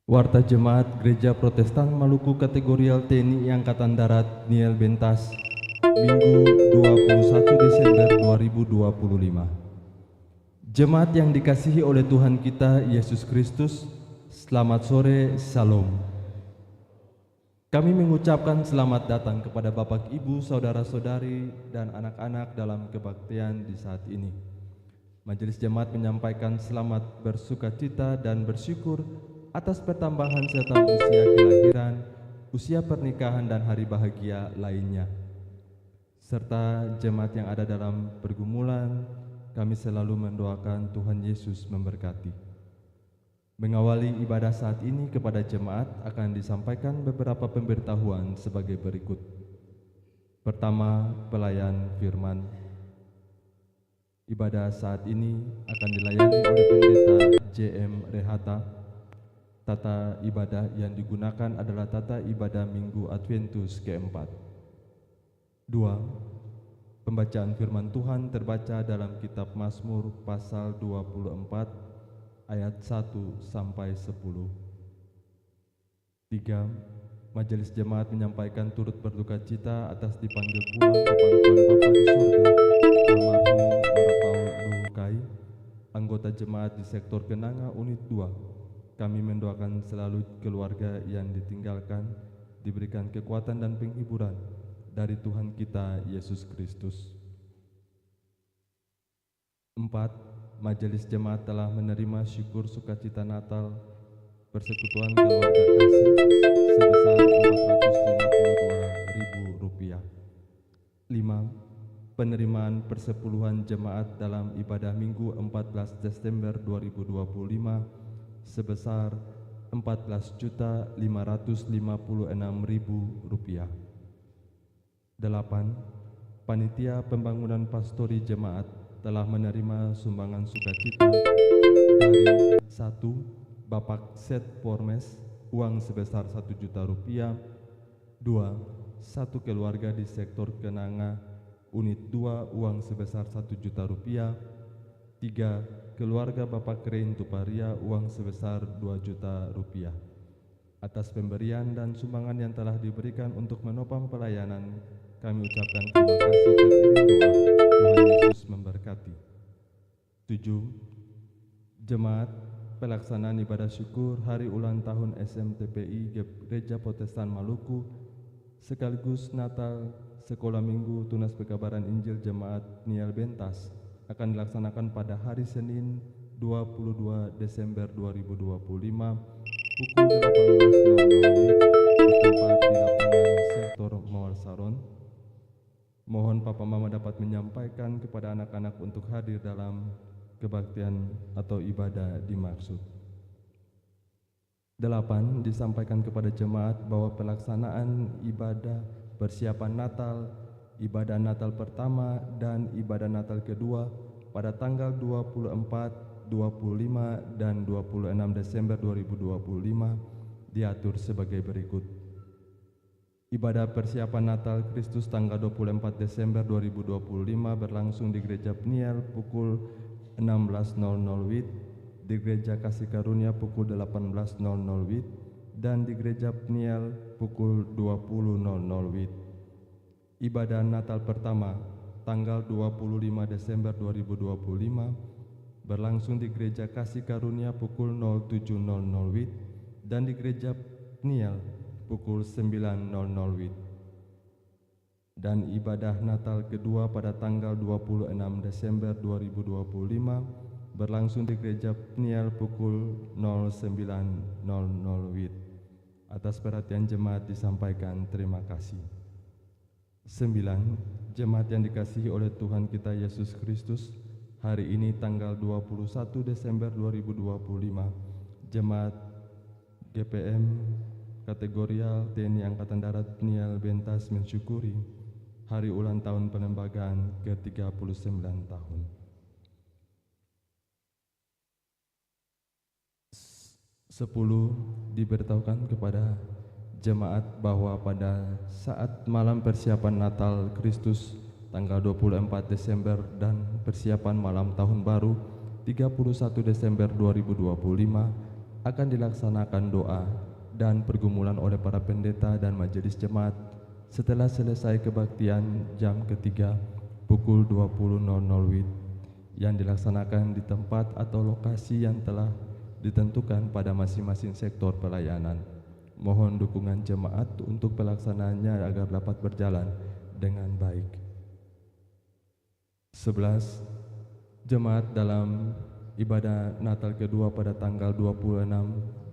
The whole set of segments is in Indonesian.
Warta Jemaat Gereja Protestan Maluku Kategorial TNI Angkatan Darat Niel Bentas, Minggu 21 Desember 2025. Jemaat yang dikasihi oleh Tuhan kita Yesus Kristus, selamat sore, Shalom. Kami mengucapkan selamat datang kepada Bapak, Ibu, Saudara-saudari, dan anak-anak dalam kebaktian di saat ini. Majelis Jemaat menyampaikan selamat bersukacita dan bersyukur atas pertambahan serta usia kelahiran, usia pernikahan dan hari bahagia lainnya. Serta jemaat yang ada dalam pergumulan, kami selalu mendoakan Tuhan Yesus memberkati. Mengawali ibadah saat ini kepada jemaat akan disampaikan beberapa pemberitahuan sebagai berikut. Pertama, pelayan firman. Ibadah saat ini akan dilayani oleh Pendeta JM Rehata. Tata ibadah yang digunakan adalah tata ibadah Minggu Adventus keempat. 2. Pembacaan firman Tuhan terbaca dalam kitab Mazmur pasal 24 ayat 1 sampai 10. 3. Majelis Jemaat menyampaikan turut berduka cita atas dipanggil pulang ke pangkuan Bapa di surga almarhum Marapaul Luhukai, anggota jemaat di sektor Kenanga Unit 2. Kami mendoakan selalu keluarga yang ditinggalkan diberikan kekuatan dan penghiburan dari Tuhan kita Yesus Kristus. 4. Majelis Jemaat telah menerima syukur sukacita Natal Persekutuan Keluarga Kasih sebesar Rp452.000. 5. Penerimaan persepuluhan jemaat dalam ibadah Minggu 14 Desember 2025 sebesar Rp14.556.000. 8. Panitia Pembangunan Pastori Jemaat telah menerima sumbangan sukacita dari 1. Bapak Set Pormes, uang sebesar Rp1 juta. 2. Satu keluarga di sektor Kenanga Unit 2, uang sebesar Rp1 juta. 3. Keluarga Bapak Rein Tuparia, uang sebesar Rp2 juta. Atas pemberian dan sumbangan yang telah diberikan untuk menopang pelayanan, kami ucapkan terima kasih teriring doa. Tuhan Yesus memberkati. 7. Jemaat pelaksanaan ibadah syukur hari ulang tahun SMTPI Gereja Protestan Maluku sekaligus Natal Sekolah Minggu Tunas Pekabaran Injil Jemaat Niel Bentas akan dilaksanakan pada hari Senin 22 Desember 2025 pukul 18.00 bertempat di lapangan sektor Mawar Saron. Mohon Papa Mama dapat menyampaikan kepada anak-anak untuk hadir dalam kebaktian atau ibadah dimaksud. 8. Disampaikan kepada jemaat bahwa pelaksanaan ibadah persiapan Natal, ibadah Natal pertama dan ibadah Natal kedua pada tanggal 24, 25, dan 26 Desember 2025 diatur sebagai berikut. Ibadah persiapan Natal Kristus tanggal 24 Desember 2025 berlangsung di Gereja Pniel pukul 16.00 WIB, di Gereja Kasih Karunia pukul 18.00 WIB, dan di Gereja Pniel pukul 20.00 WIB. Ibadah Natal pertama tanggal 25 Desember 2025 berlangsung di Gereja Kasih Karunia pukul 07.00 WIB dan di Gereja Pniel pukul 9.00 WIB. Dan ibadah Natal kedua pada tanggal 26 Desember 2025 berlangsung di Gereja Pniel pukul 09.00 WIB. Atas perhatian jemaat disampaikan terima kasih. 9. Jemaat yang dikasihi oleh Tuhan kita Yesus Kristus, hari ini tanggal 21 Desember 2025, Jemaat GPM Kategorial TNI Angkatan Darat Niel Bentas mensyukuri hari ulang tahun penembagaan ke-39 tahun. 10. Diberitahukan kepada jemaat bahwa pada saat malam persiapan Natal Kristus tanggal 24 Desember dan persiapan malam Tahun Baru 31 Desember 2025 akan dilaksanakan doa dan pergumulan oleh para pendeta dan majelis jemaat setelah selesai kebaktian jam ketiga pukul 20.00 WIB yang dilaksanakan di tempat atau lokasi yang telah ditentukan pada masing-masing sektor pelayanan. Mohon dukungan jemaat untuk pelaksanaannya agar dapat berjalan dengan baik. 11. Jemaat dalam ibadah Natal kedua pada tanggal 26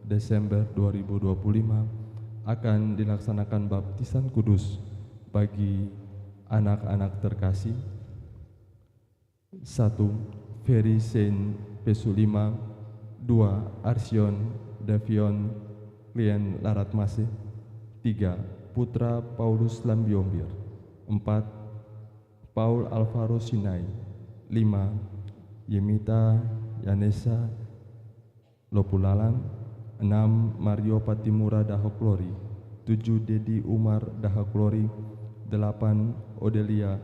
Desember 2025 akan dilaksanakan baptisan kudus bagi anak-anak terkasih. 1. Ferry Saint Pesulima. 2. Arsion Davion Klien Laratmase. 3. Putra Paulus Lambiombir. 4. Paul Alvaro Sinai. 5. Yemita Yanesa Lopulalang. 6. Mario Patimura Dahoklori. 7. Dedi Umar Dahoklori. 8. Odelia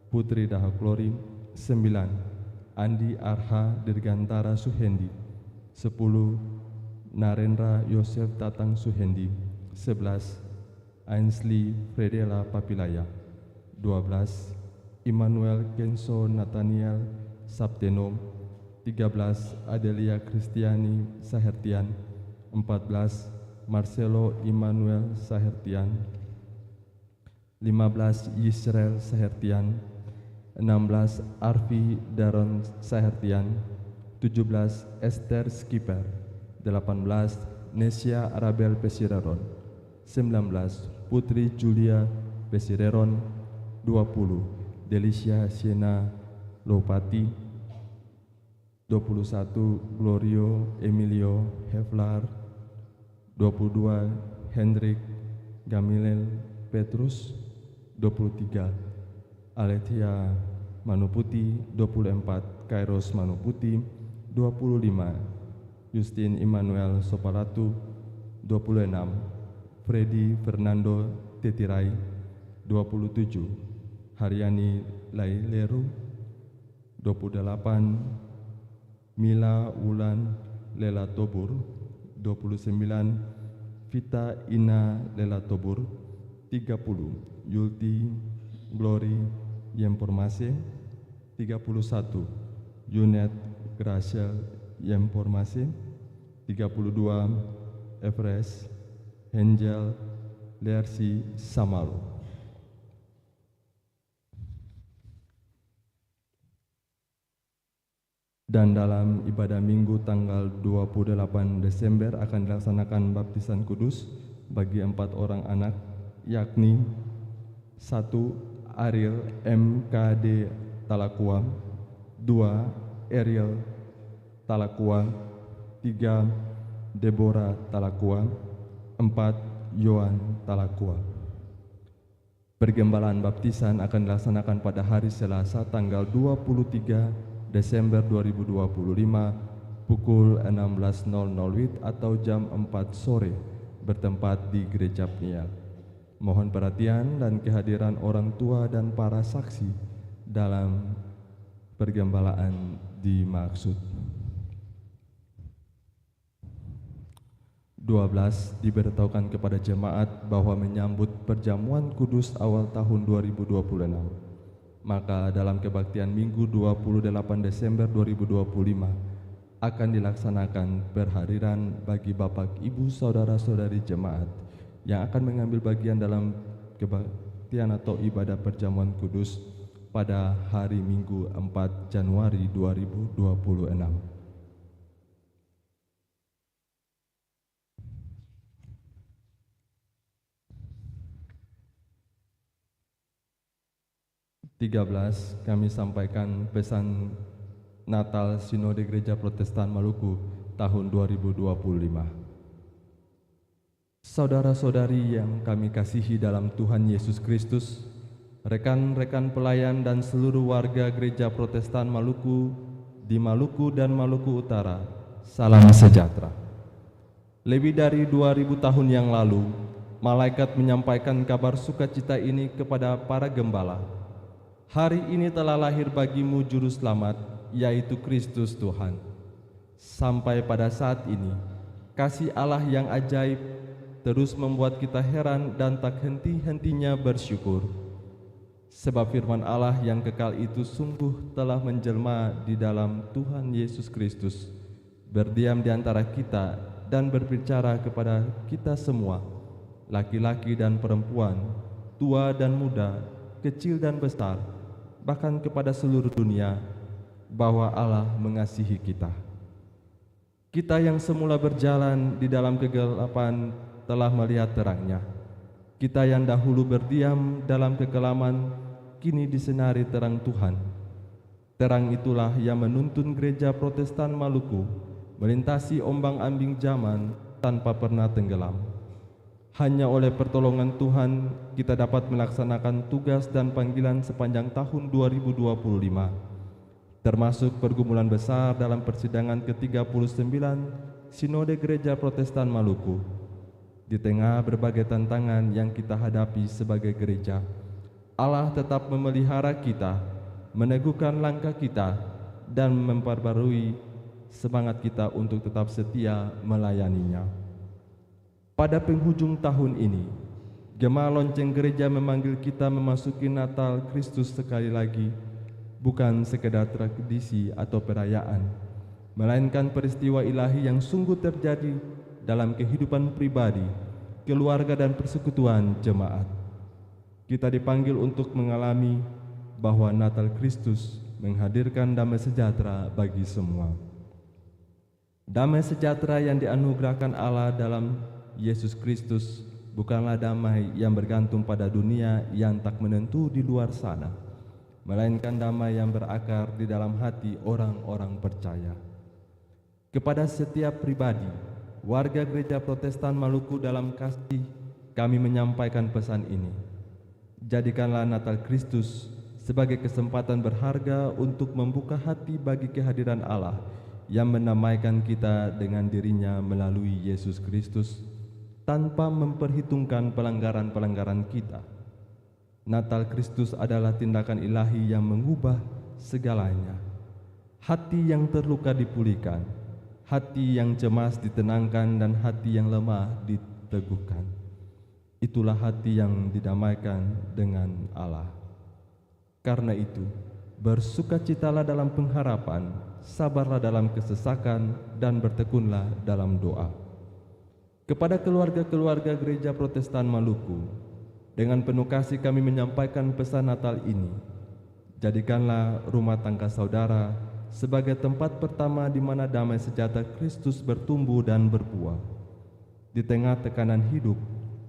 Putri Dahoklori. 9. Andi Arha Dirgantara Suhendi. 10. Narendra Yosef Tatang Suhendi. 11. Ainsley Fredela Papilaya. 12. Immanuel Kenso Nathaniel Sabteno. 13. Adelia Kristiani Sahertian. 14. Marcelo Immanuel Sahertian. 15. Yisrael Sahertian. 16. Arfi Daron Sahertian. 17. Esther Skipper. 18. Nesia Arabel Pesireron. 19. Putri Julia Pesireron. 20. Delicia Siena Lopati. 21. Glorio Emilio Heflar. 22. Hendrik Gamilel Petrus. 23. Aletia Manuputi. 24. Kairos Manuputi. 25. Justin Immanuel Sopalatu. 26. Freddy Fernando Tetirai. 27. Haryani Laileru. 28. Mila Wulan Lela Tobur. 29. Vita Ina Lela Tobur. 30. Yulti Glory Yempormase. 31. Yunet Gracia Yempormase. 32. Everest Angel Lersi Samalu. Dan dalam ibadah minggu tanggal 28 Desember akan dilaksanakan baptisan kudus bagi 4 orang anak, yakni 1. Ariel MKD Talakua. 2. Ariel Talakua. 3. Deborah Talakua. 4. Yohan Talakua. Pergembalaan baptisan akan dilaksanakan pada hari Selasa tanggal 23 Desember 2025 pukul 16.00 WIB atau jam 4 sore bertempat di Gereja Pniel. Mohon perhatian dan kehadiran orang tua dan para saksi dalam pergembalaan dimaksud. 12. Diberitahukan kepada jemaat bahwa menyambut perjamuan kudus awal tahun 2026, maka dalam kebaktian Minggu 28 Desember 2025 akan dilaksanakan perhariran bagi Bapak Ibu Saudara-saudari jemaat yang akan mengambil bagian dalam kebaktian atau ibadah perjamuan kudus pada hari Minggu 4 Januari 2026. Kami sampaikan pesan Natal Sinode Gereja Protestan Maluku tahun 2025. Saudara-saudari yang kami kasihi dalam Tuhan Yesus Kristus, rekan-rekan pelayan dan seluruh warga Gereja Protestan Maluku di Maluku dan Maluku Utara, salam sejahtera. Lebih dari 2000 tahun yang lalu, malaikat menyampaikan kabar sukacita ini kepada para gembala. Hari ini telah lahir bagimu juru selamat, yaitu Kristus Tuhan. Sampai pada saat ini, kasih Allah yang ajaib terus membuat kita heran dan tak henti-hentinya bersyukur. Sebab firman Allah yang kekal itu sungguh telah menjelma di dalam Tuhan Yesus Kristus, berdiam di antara kita dan berbicara kepada kita semua, laki-laki dan perempuan, tua dan muda, kecil dan besar, bahkan kepada seluruh dunia, bahwa Allah mengasihi kita. Kita yang semula berjalan di dalam kegelapan telah melihat terangnya. Kita yang dahulu berdiam dalam kekelaman, kini disinari terang Tuhan. Terang itulah yang menuntun gereja Protestan Maluku melintasi ombang-ambing zaman tanpa pernah tenggelam. Hanya oleh pertolongan Tuhan kita dapat melaksanakan tugas dan panggilan sepanjang tahun 2025, termasuk pergumulan besar dalam persidangan ke-39 Sinode Gereja Protestan Maluku. Di tengah berbagai tantangan yang kita hadapi sebagai gereja, Allah tetap memelihara kita, meneguhkan langkah kita, dan memperbarui semangat kita untuk tetap setia melayaninya. Pada penghujung tahun ini, Gema Lonceng Gereja memanggil kita memasuki Natal Kristus sekali lagi, bukan sekedar tradisi atau perayaan, melainkan peristiwa ilahi yang sungguh terjadi dalam kehidupan pribadi, keluarga dan persekutuan jemaat. Kita dipanggil untuk mengalami bahwa Natal Kristus menghadirkan damai sejahtera bagi semua. Damai sejahtera yang dianugerahkan Allah dalam Yesus Kristus bukanlah damai yang bergantung pada dunia yang tak menentu di luar sana, melainkan damai yang berakar di dalam hati orang-orang percaya. Kepada setiap pribadi, warga Gereja Protestan Maluku dalam kasih, kami menyampaikan pesan ini. Jadikanlah Natal Kristus sebagai kesempatan berharga untuk membuka hati bagi kehadiran Allah yang menamaikan kita dengan dirinya melalui Yesus Kristus, tanpa memperhitungkan pelanggaran-pelanggaran kita. Natal Kristus adalah tindakan ilahi yang mengubah segalanya. Hati yang terluka dipulihkan, hati yang cemas ditenangkan, dan hati yang lemah diteguhkan. Itulah hati yang didamaikan dengan Allah. Karena itu, bersukacitalah dalam pengharapan, sabarlah dalam kesesakan, dan bertekunlah dalam doa. Kepada keluarga-keluarga Gereja Protestan Maluku, dengan penuh kasih kami menyampaikan pesan Natal ini. Jadikanlah rumah tangga saudara sebagai tempat pertama di mana damai sejahtera Kristus bertumbuh dan berbuah. Di tengah tekanan hidup,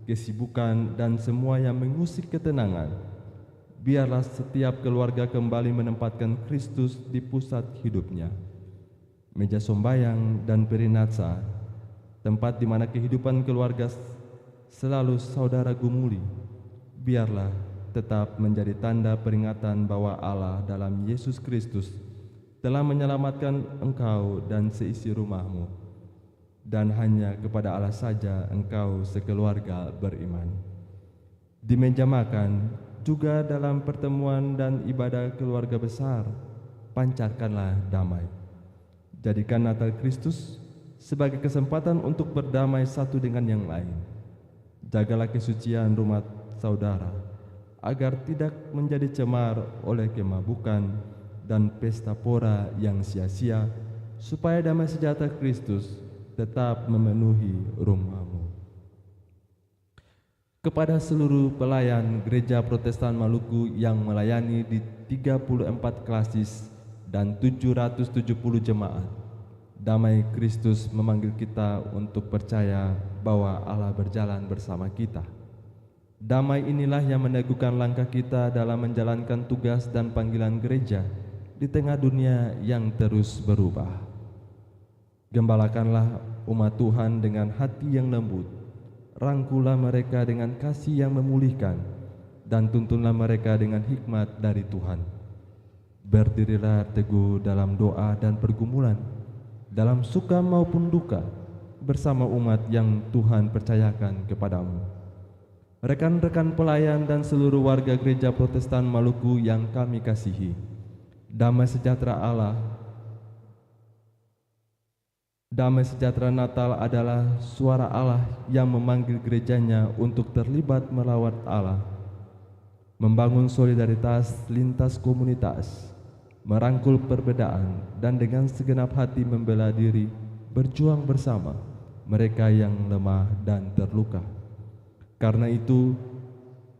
kesibukan, dan semua yang mengusik ketenangan, biarlah setiap keluarga kembali menempatkan Kristus di pusat hidupnya. Meja sombayang dan perinatsa, tempat di mana kehidupan keluarga selalu saudara gumuli, biarlah tetap menjadi tanda peringatan bahwa Allah dalam Yesus Kristus telah menyelamatkan engkau dan seisi rumahmu, dan hanya kepada Allah saja engkau sekeluarga beriman. Di meja makan, juga dalam pertemuan dan ibadah keluarga besar, pancarkanlah damai. Jadikan Natal Kristus sebagai kesempatan untuk berdamai satu dengan yang lain. Jagalah kesucian rumah saudara, agar tidak menjadi cemar oleh kemabukan dan pesta pora yang sia-sia, supaya damai sejahtera Kristus tetap memenuhi rumahmu. Kepada seluruh pelayan Gereja Protestan Maluku yang melayani di 34 klasis dan 770 jemaat, damai Kristus memanggil kita untuk percaya bahwa Allah berjalan bersama kita. Damai inilah yang meneguhkan langkah kita dalam menjalankan tugas dan panggilan gereja di tengah dunia yang terus berubah. Gembalakanlah umat Tuhan dengan hati yang lembut, rangkulah mereka dengan kasih yang memulihkan, dan tuntunlah mereka dengan hikmat dari Tuhan. Berdirilah teguh dalam doa dan pergumulan, dalam suka maupun duka, bersama umat yang Tuhan percayakan kepadamu. Rekan-rekan pelayan dan seluruh warga Gereja Protestan Maluku yang kami kasihi, damai sejahtera Allah. Damai sejahtera Natal adalah suara Allah yang memanggil gerejanya untuk terlibat melawat Allah, membangun solidaritas lintas komunitas, merangkul perbedaan, dan dengan segenap hati membela diri, berjuang bersama mereka yang lemah dan terluka. Karena itu,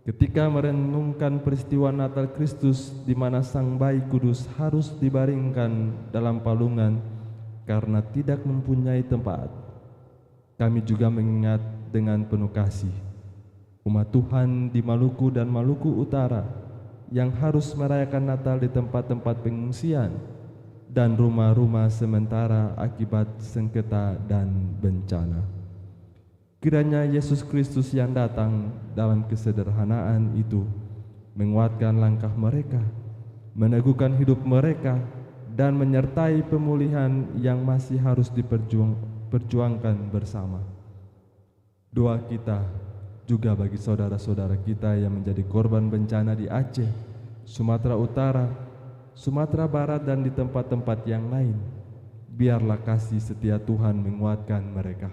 ketika merenungkan peristiwa Natal Kristus di mana Sang Bayi Kudus harus dibaringkan dalam palungan karena tidak mempunyai tempat, kami juga mengingat dengan penuh kasih umat Tuhan di Maluku dan Maluku Utara yang harus merayakan Natal di tempat-tempat pengungsian dan rumah-rumah sementara akibat sengketa dan bencana. Kiranya Yesus Kristus yang datang dalam kesederhanaan itu menguatkan langkah mereka, meneguhkan hidup mereka, dan menyertai pemulihan yang masih harus diperjuangkan bersama. Doa kita juga bagi saudara-saudara kita yang menjadi korban bencana di Aceh, Sumatera Utara, Sumatera Barat, dan di tempat-tempat yang lain. Biarlah kasih setia Tuhan menguatkan mereka.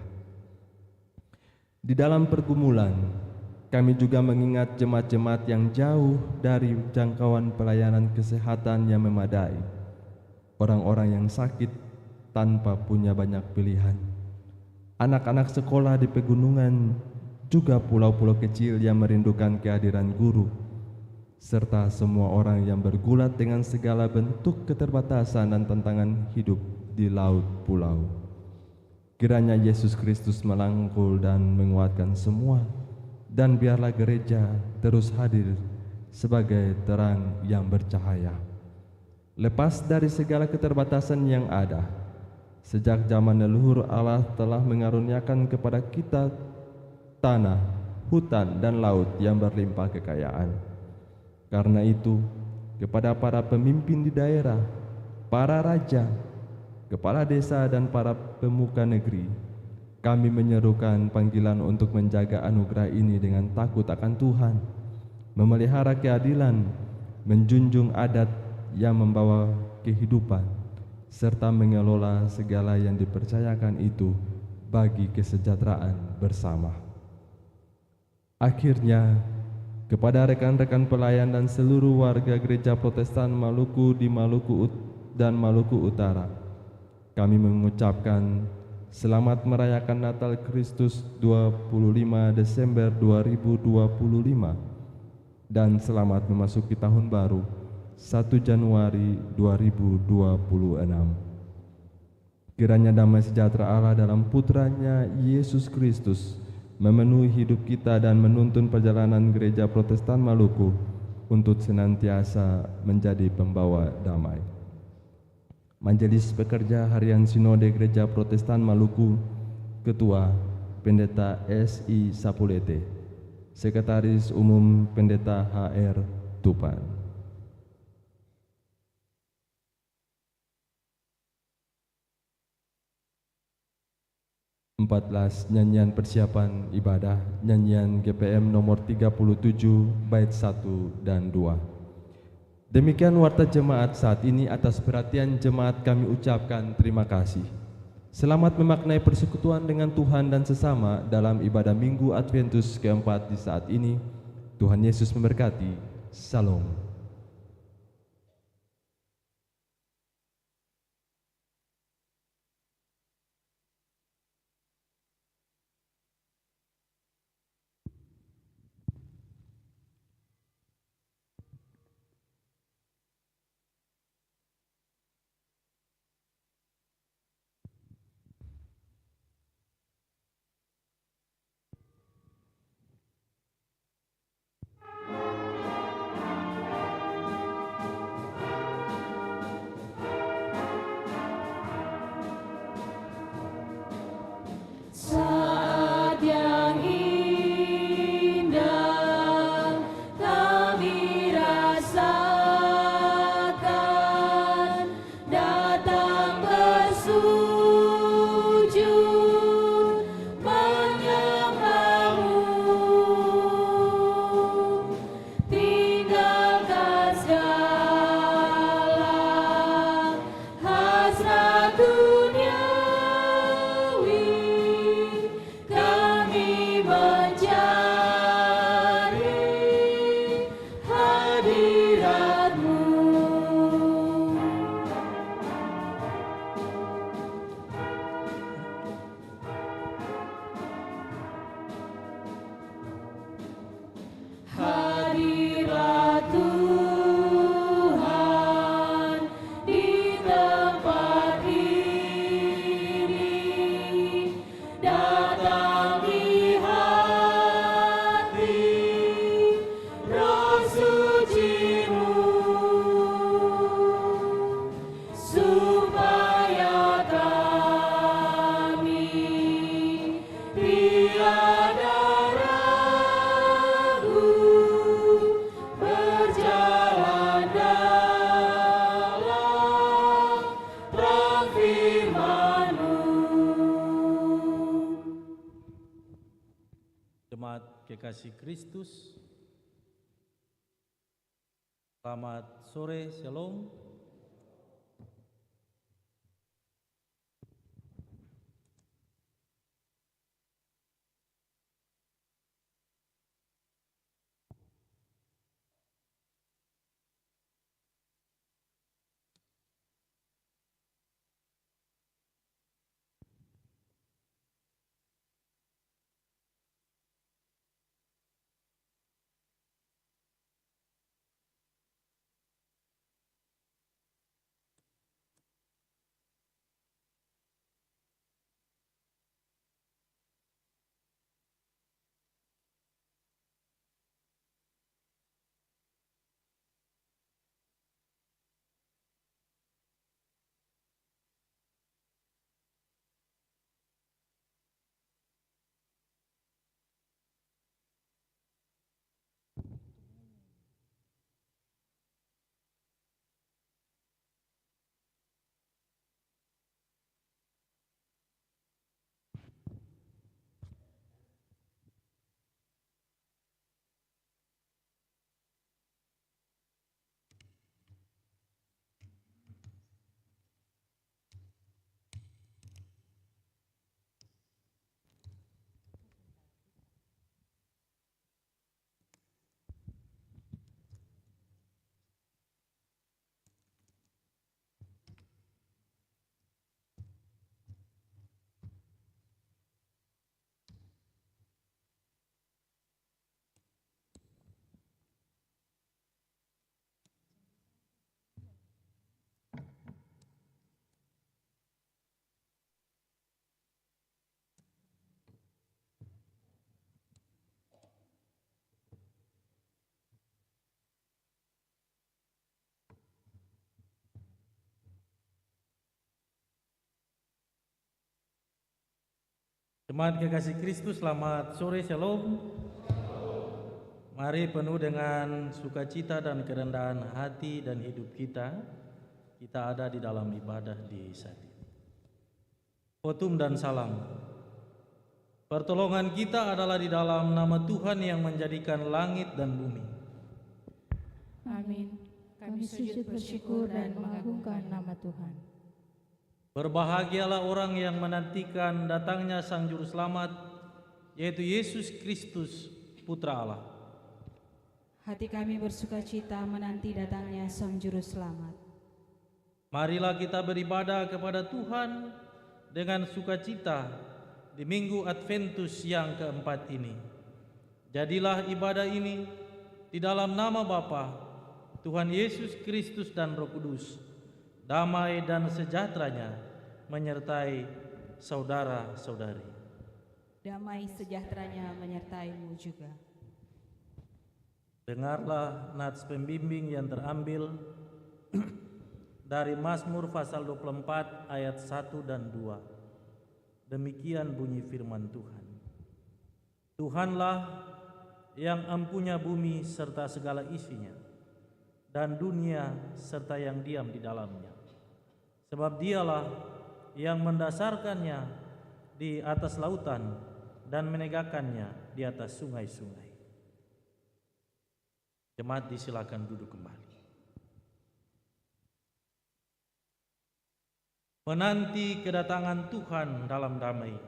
Di dalam pergumulan, kami juga mengingat jemaat-jemaat yang jauh dari jangkauan pelayanan kesehatan yang memadai, orang-orang yang sakit tanpa punya banyak pilihan, anak-anak sekolah di pegunungan, juga pulau-pulau kecil yang merindukan kehadiran guru, serta semua orang yang bergulat dengan segala bentuk keterbatasan dan tantangan hidup di laut pulau. Kiranya Yesus Kristus merangkul dan menguatkan semua, dan biarlah gereja terus hadir sebagai terang yang bercahaya. Lepas dari segala keterbatasan yang ada, sejak zaman leluhur Allah telah mengaruniakan kepada kita tanah, hutan, dan laut yang berlimpah kekayaan. Karena itu, kepada para pemimpin di daerah, para raja, kepala desa, dan para pemuka negeri, kami menyerukan panggilan untuk menjaga anugerah ini dengan takut akan Tuhan, memelihara keadilan, menjunjung adat yang membawa kehidupan, serta mengelola segala yang dipercayakan itu bagi kesejahteraan bersama. Akhirnya, kepada rekan-rekan pelayan dan seluruh warga Gereja Protestan Maluku di Maluku dan Maluku Utara, kami mengucapkan selamat merayakan Natal Kristus 25 Desember 2025 dan selamat memasuki tahun baru 1 Januari 2026. Kiranya damai sejahtera Allah dalam Putranya Yesus Kristus memenuhi hidup kita dan menuntun perjalanan Gereja Protestan Maluku untuk senantiasa menjadi pembawa damai. Majelis Pekerja Harian Sinode Gereja Protestan Maluku, Ketua Pendeta S.I. Sapulete, Sekretaris Umum Pendeta H.R. Tupan. Nyanyian persiapan ibadah, nyanyian GPM nomor 37 bait 1 dan 2. Demikian warta jemaat saat ini. Atas perhatian jemaat kami ucapkan terima kasih. Selamat memaknai persekutuan dengan Tuhan dan sesama dalam ibadah Minggu Adventus keempat di saat ini. Tuhan Yesus memberkati. Salam. kekasih Kristus, selamat sore, Shalom. Jemaat kekasih Kristus, selamat sore, Shalom. Mari penuh dengan sukacita dan kerendahan hati dan hidup kita ada di dalam ibadah di saat ini. Khotum dan salam. Pertolongan kita adalah di dalam nama Tuhan yang menjadikan langit dan bumi. Amin. Kami sujud bersyukur dan mengagungkan nama Tuhan. Berbahagialah orang yang menantikan datangnya Sang Juru Selamat, yaitu Yesus Kristus, Putra Allah. Hati kami bersukacita menanti datangnya Sang Juru Selamat. Marilah kita beribadah kepada Tuhan dengan sukacita di Minggu Adventus yang keempat ini. Jadilah ibadah ini di dalam nama Bapa, Tuhan Yesus Kristus dan Roh Kudus. Damai dan sejahteranya menyertai saudara-saudari. Damai sejahteranya menyertaimu juga. Dengarlah nats pembimbing yang terambil dari Mazmur pasal 24 ayat 1 dan 2. Demikian bunyi firman Tuhan. Tuhanlah yang empunya bumi serta segala isinya, dan dunia serta yang diam di dalamnya. Sebab dialah yang mendasarkannya di atas lautan dan menegakkannya di atas sungai-sungai. Jemaat disilakan duduk kembali. Menanti kedatangan Tuhan dalam damai.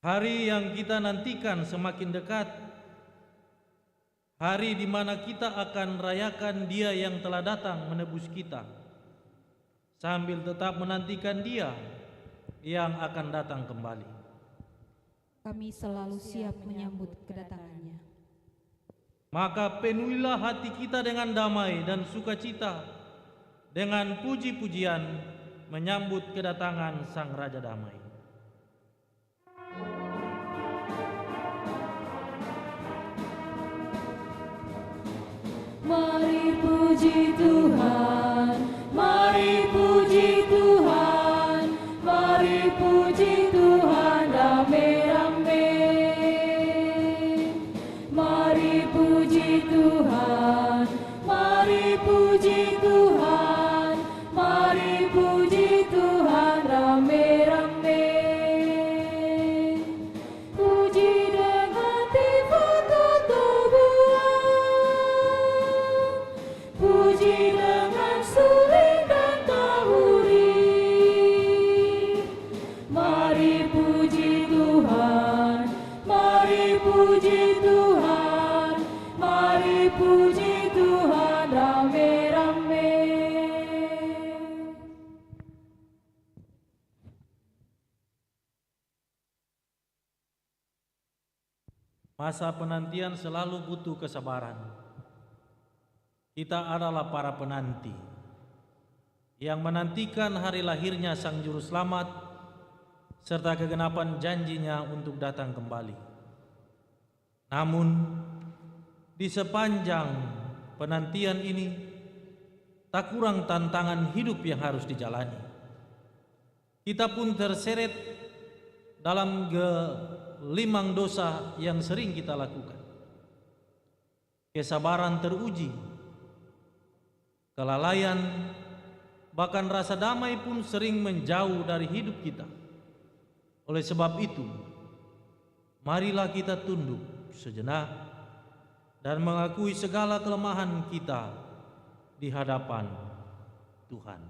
Hari yang kita nantikan semakin dekat. Hari di mana kita akan rayakan Dia yang telah datang menebus kita, sambil tetap menantikan Dia yang akan datang kembali. Kami selalu siap menyambut kedatangannya. Maka penuhilah hati kita dengan damai dan sukacita, dengan puji-pujian menyambut kedatangan Sang Raja Damai. Mari puji Tuhan, mari puji Tuhan, mari puji Tuhan rame-rame. Mari puji Tuhan, mari puji Tuhan, mari puji Tuhan rame-rame. puji Tuhan, mari puji Tuhan rame-rame. Masa penantian selalu butuh kesabaran. Kita adalah para penanti yang menantikan hari lahirnya Sang Juru Selamat serta kegenapan janjinya untuk datang kembali. Namun, di sepanjang penantian ini, tak kurang tantangan hidup yang harus dijalani. Kita pun terseret dalam gelimang dosa yang sering kita lakukan. Kesabaran teruji, kelalaian, bahkan rasa damai pun sering menjauh dari hidup kita. Oleh sebab itu, marilah kita tunduk sejenak dan mengakui segala kelemahan kita di hadapan Tuhan.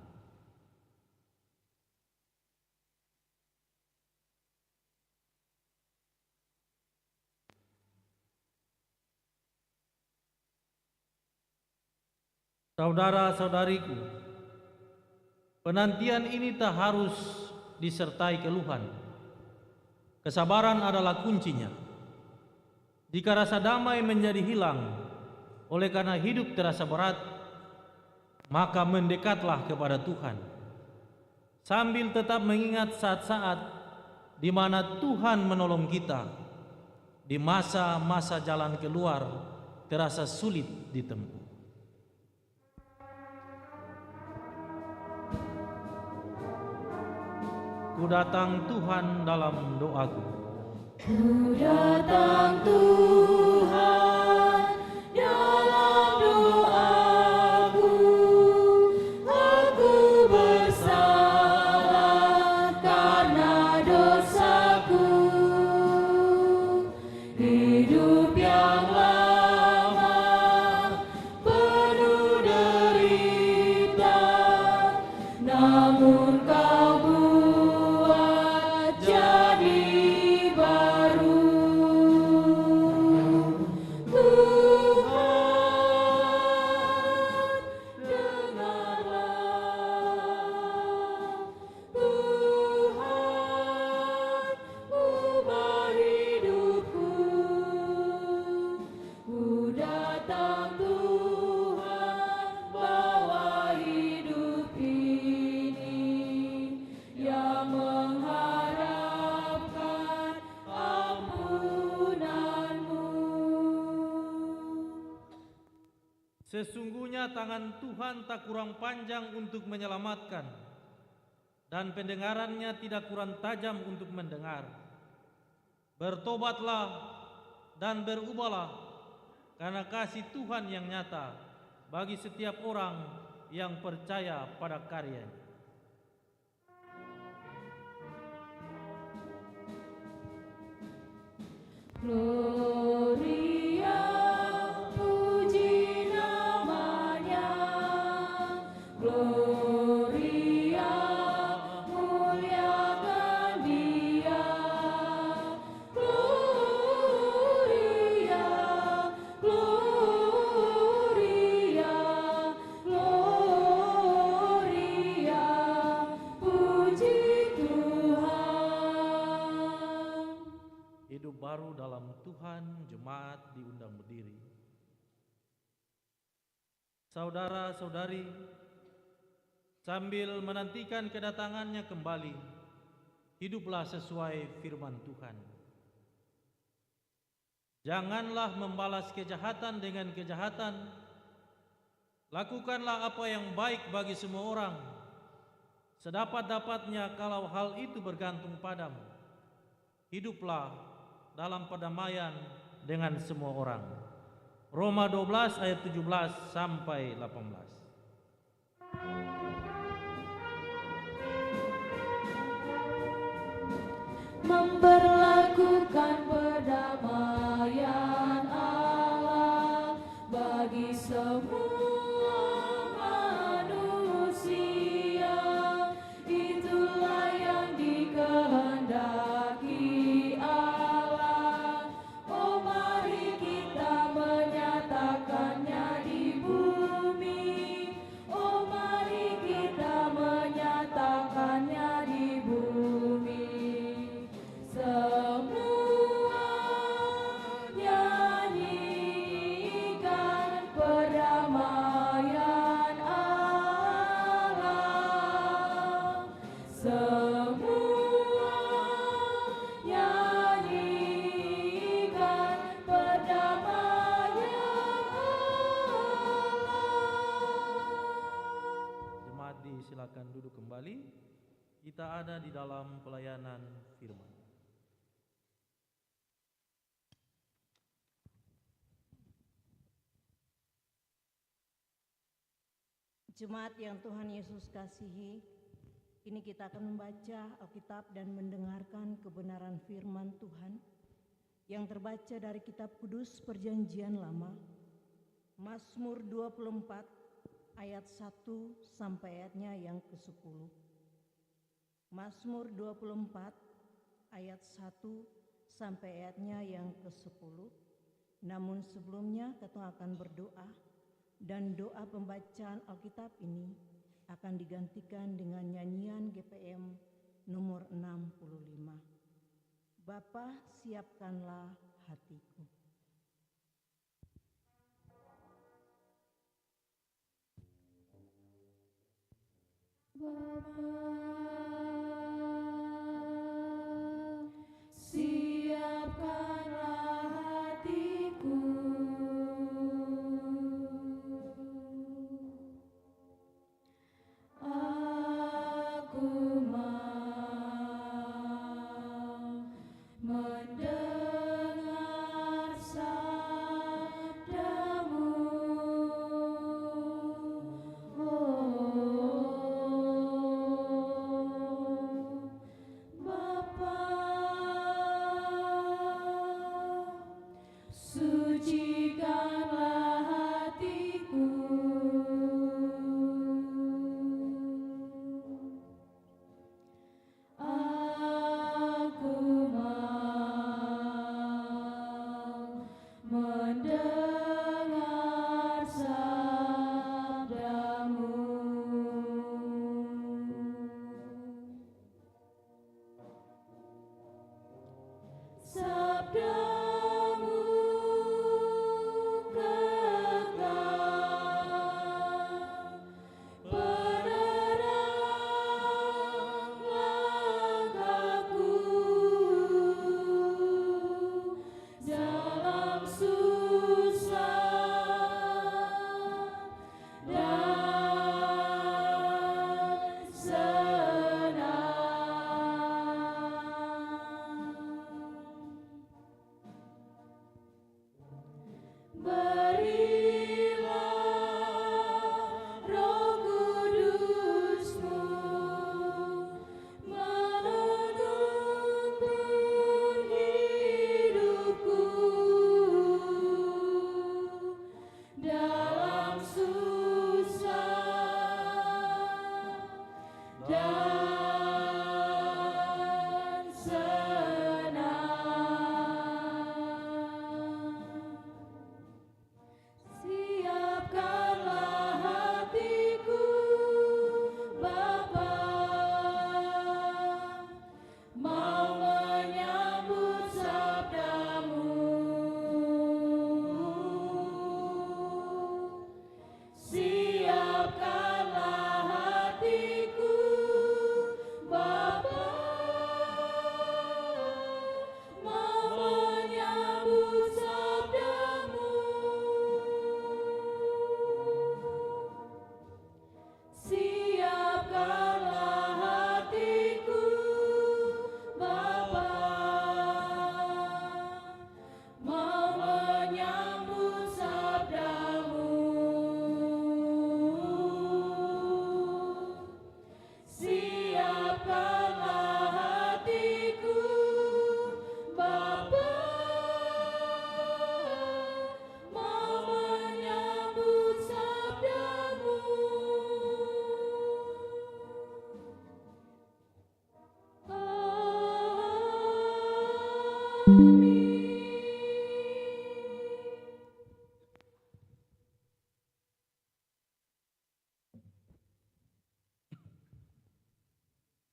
Saudara-saudariku, penantian ini tak harus disertai keluhan. Kesabaran adalah kuncinya. Jika rasa damai menjadi hilang oleh karena hidup terasa berat, maka mendekatlah kepada Tuhan, sambil tetap mengingat saat-saat di mana Tuhan menolong kita di masa-masa jalan keluar terasa sulit ditempuh. Ku datang Tuhan dalam doaku. Ku datang Tuhan dalam doaku, aku bersalah karena dosaku, hidup yang lama penuh derita, namun Kau buat jadi baru. Tuhan, dengarlah. Tuhan, ubah hidupku. Ku datang Tuhan, bawa hidup ini yang mengharapkan ampunan-Mu. Sesungguhnya tangan Tuhan tak kurang panjang untuk menyelamatkan, dan pendengarannya tidak kurang tajam untuk mendengar. Bertobatlah dan berubahlah, karena kasih Tuhan yang nyata bagi setiap orang yang percaya pada karya-Nya. Gloria, puji namanya. Gloria, muliakan Dia. Gloria, Gloria, Gloria, puji Tuhan. Hidup baru dalam Tuhan, jemaat diundang berdiri. Saudara-saudari, sambil menantikan kedatangannya kembali, hiduplah sesuai firman Tuhan. Janganlah membalas kejahatan dengan kejahatan. Lakukanlah apa yang baik bagi semua orang, sedapat-dapatnya kalau hal itu bergantung padamu. Hiduplah dalam perdamaian dengan semua orang. Roma 12 ayat 17 sampai 18. Memberlakukan perdamaian Allah bagi semua manusia, itulah yang dikehendaki Allah. Oh berada di dalam pelayanan firman. Jemaat yang Tuhan Yesus kasihi, kini kita akan membaca Alkitab dan mendengarkan kebenaran firman Tuhan yang terbaca dari Kitab Kudus Perjanjian Lama, Mazmur 24 ayat 1 sampai ayatnya yang ke-10. Mazmur 24 ayat 1 sampai ayatnya yang ke-10. Namun sebelumnya kita akan berdoa, dan doa pembacaan Alkitab ini akan digantikan dengan nyanyian GPM nomor 65. Bapa, siapkanlah hatiku. Siapkanlah hatiku, aku mau mendengar sabdamu. Bapa, sucikanlah hatiku, aku mau mendengar sabdamu. Sabdamu kekal, penerang langkahku dalam susah dan senang. Berilah Roh Kudus-Mu menuntun hidupku dalam susah dan senang. Siapkanlah hatiku, Bapa, mau menyambut sabdamu. Siapkanlah hatiku, Bapa, mau menyambut sabdamu. Siapkanlah hatiku, Bapa, mau menyambut sabdamu. Siapkanlah hatiku, Bapa, mau menyambut sabdamu.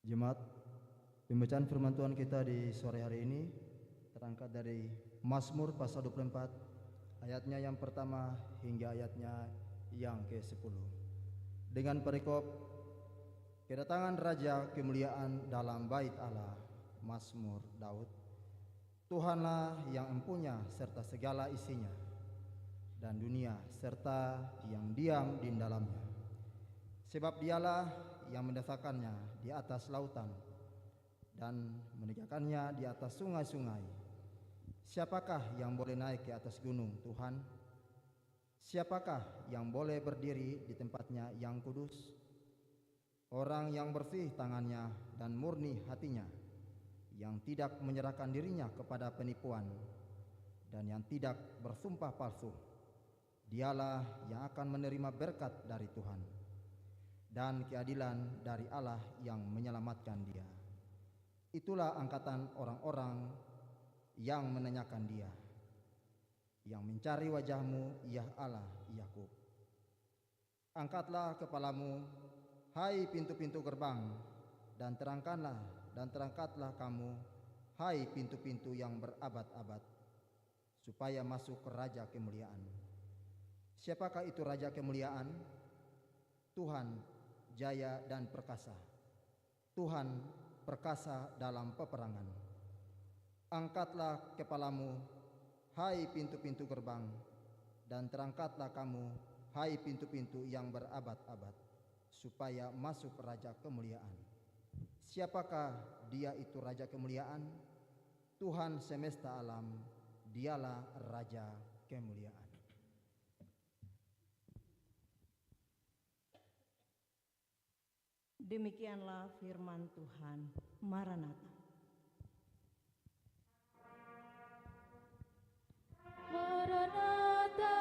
Jemaat, pembacaan firman Tuhan kita di sore hari ini terangkat dari Mazmur pasal 24 ayatnya yang pertama hingga ayatnya yang ke-10. Dengan perikop kedatangan Raja kemuliaan dalam bait Allah, Mazmur Daud. Tuhanlah yang empunya serta segala isinya, dan dunia serta yang diam di dalamnya. Sebab dialah yang mendasarkannya di atas lautan dan menegakkannya di atas sungai-sungai. Siapakah yang boleh naik ke atas gunung Tuhan? Siapakah yang boleh berdiri di tempatnya yang kudus? Orang yang bersih tangannya dan murni hatinya, yang tidak menyerahkan dirinya kepada penipuan dan yang tidak bersumpah palsu, dialah yang akan menerima berkat dari Tuhan dan keadilan dari Allah yang menyelamatkan dia. Itulah angkatan orang-orang yang menanyakan dia, yang mencari wajah-Mu, ya Allah Yakub. Angkatlah kepalamu, hai pintu-pintu gerbang, dan terangkatlah kamu, hai pintu-pintu yang berabad-abad, supaya masuk ke Raja Kemuliaan. Siapakah itu Raja Kemuliaan? Tuhan jaya dan perkasa, Tuhan perkasa dalam peperangan. Angkatlah kepalamu, hai pintu-pintu gerbang, dan terangkatlah kamu, hai pintu-pintu yang berabad-abad, supaya masuk Raja Kemuliaan. Siapakah dia itu Raja Kemuliaan? Tuhan semesta alam, dialah Raja Kemuliaan. Demikianlah firman Tuhan. Maranatha. Maranatha,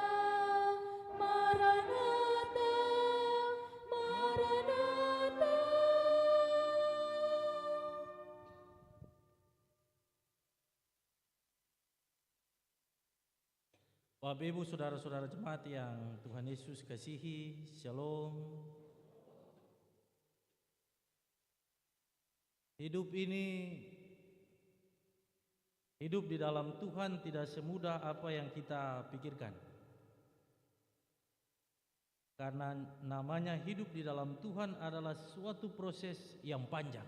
Maranatha, Maranatha. Bapak Ibu saudara-saudara jemaat yang Tuhan Yesus kasihi, Shalom. Hidup di dalam Tuhan tidak semudah apa yang kita pikirkan. Karena namanya hidup di dalam Tuhan adalah suatu proses yang panjang.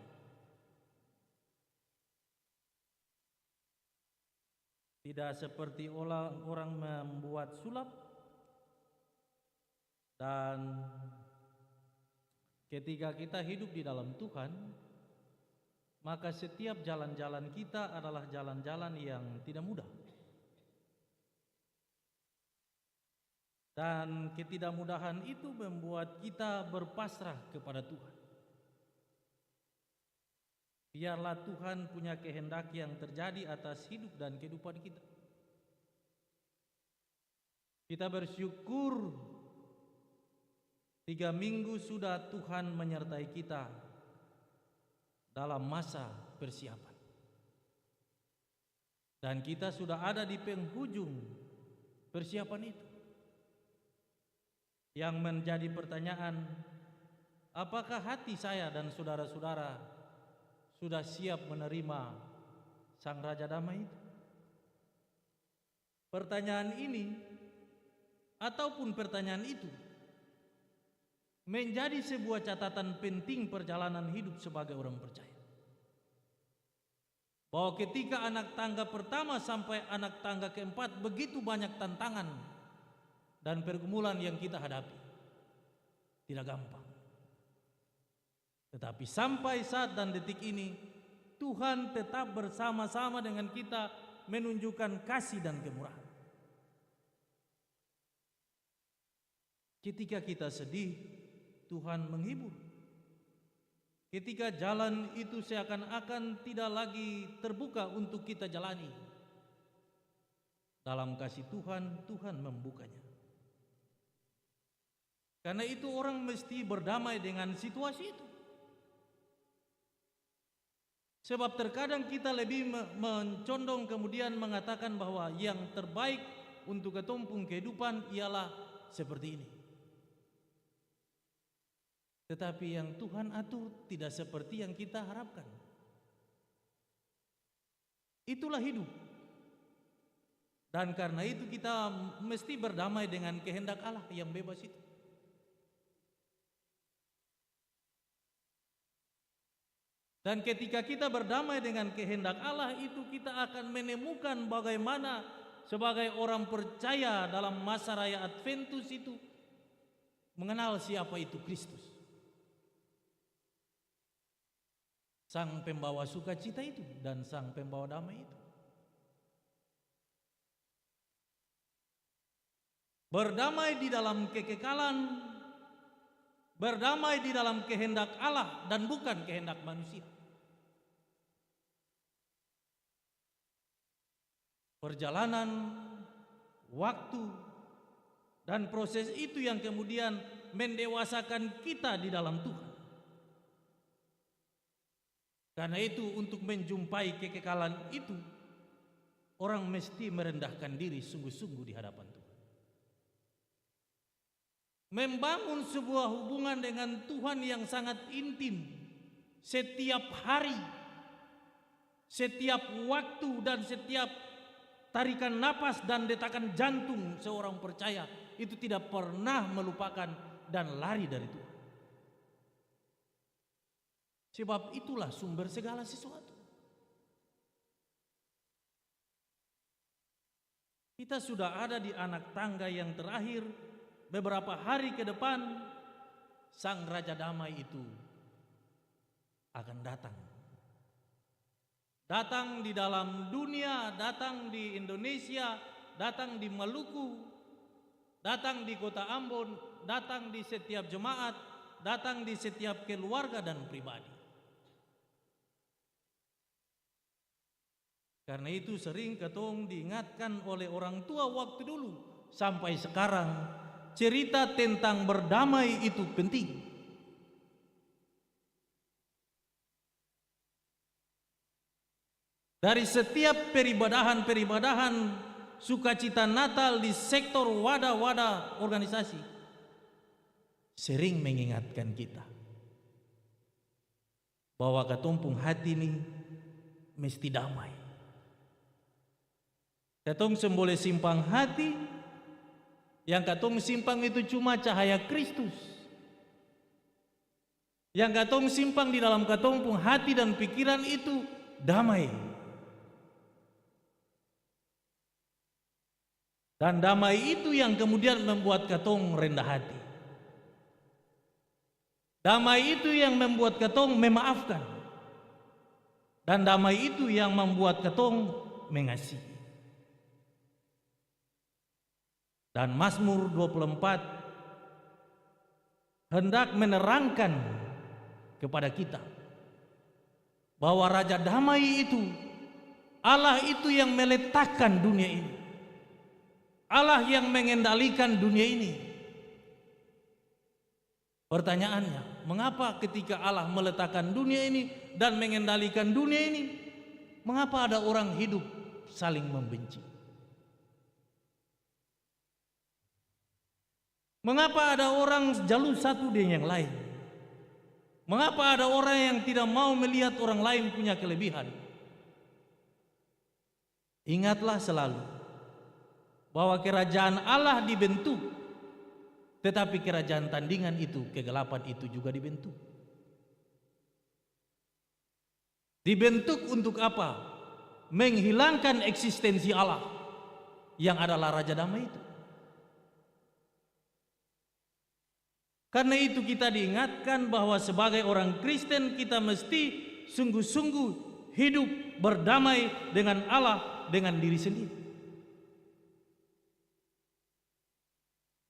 Tidak seperti orang membuat sulap dan ketika kita hidup di dalam Tuhan, maka setiap jalan-jalan kita adalah jalan-jalan yang tidak mudah. Dan ketidakmudahan itu membuat kita berpasrah kepada Tuhan. Biarlah Tuhan punya kehendak yang terjadi atas hidup dan kehidupan kita. Kita bersyukur 3 minggu sudah Tuhan menyertai kita dalam masa persiapan. Dan kita sudah ada di penghujung persiapan itu. Yang menjadi pertanyaan, apakah hati saya dan saudara-saudara sudah siap menerima Sang Raja Damai itu? Pertanyaan ini ataupun pertanyaan itu menjadi sebuah catatan penting perjalanan hidup sebagai orang percaya. Bahwa ketika anak tangga pertama sampai anak tangga keempat begitu banyak tantangan dan pergumulan yang kita hadapi. Tidak gampang. Tetapi sampai saat dan detik ini Tuhan tetap bersama-sama dengan kita menunjukkan kasih dan kemurahan. Ketika kita sedih, Tuhan menghibur. Ketika jalan itu seakan-akan tidak lagi terbuka untuk kita jalani, dalam kasih Tuhan, Tuhan membukanya. Karena itu orang mesti berdamai dengan situasi itu. Sebab terkadang kita lebih mencondong kemudian mengatakan bahwa yang terbaik untuk ketumpung kehidupan ialah seperti ini. Tetapi yang Tuhan atur tidak seperti yang kita harapkan. Itulah hidup. Dan karena itu kita mesti berdamai dengan kehendak Allah yang bebas itu. Dan ketika kita berdamai dengan kehendak Allah itu, kita akan menemukan bagaimana sebagai orang percaya dalam masa raya Adventus itu mengenal siapa itu Kristus. sang pembawa sukacita itu dan sang pembawa damai itu. Berdamai di dalam kekekalan, berdamai di dalam kehendak Allah dan bukan kehendak manusia. Perjalanan waktu dan proses itu yang kemudian mendewasakan kita di dalam Tuhan. Karena itu untuk menjumpai kekekalan itu, orang mesti merendahkan diri sungguh-sungguh di hadapan Tuhan. Membangun sebuah hubungan dengan Tuhan yang sangat intim setiap hari, setiap waktu dan setiap tarikan napas dan detakan jantung seorang percaya itu tidak pernah melupakan dan lari dari Tuhan. Sebab itulah sumber segala sesuatu. Kita sudah ada di anak tangga yang terakhir. Beberapa hari ke depan, sang Raja Damai itu akan datang. Datang di dalam dunia, datang di Indonesia, datang di Maluku, datang di kota Ambon, datang di setiap jemaat, datang di setiap keluarga dan pribadi. Karena itu sering ketong diingatkan oleh orang tua waktu dulu sampai sekarang, cerita tentang berdamai itu penting. Dari setiap peribadahan sukacita Natal di sektor wadah-wadah organisasi sering mengingatkan kita bahwa ketumpung hati ini mesti damai. Katong semboleh simpang hati, yang katong simpang itu cuma cahaya Kristus. Yang katong simpang di dalam katong pun hati dan pikiran itu damai. Dan damai itu yang kemudian membuat katong rendah hati. Damai itu yang membuat katong memaafkan. Dan damai itu yang membuat katong mengasihi. Dan Mazmur 24 hendak menerangkan kepada kita bahwa Raja Damai itu, Allah itu yang meletakkan dunia ini, Allah yang mengendalikan dunia ini. Pertanyaannya, mengapa ketika Allah meletakkan dunia ini dan mengendalikan dunia ini, mengapa ada orang hidup saling membenci? Mengapa ada orang jalur satu dengan yang lain? Mengapa ada orang yang tidak mau melihat orang lain punya kelebihan? Ingatlah selalu bahwa kerajaan Allah dibentuk, tetapi kerajaan tandingan itu, kegelapan itu juga dibentuk. Dibentuk untuk apa? Menghilangkan eksistensi Allah yang adalah Raja Damai itu. Karena itu kita diingatkan bahwa sebagai orang Kristen kita mesti sungguh-sungguh hidup berdamai dengan Allah, dengan diri sendiri.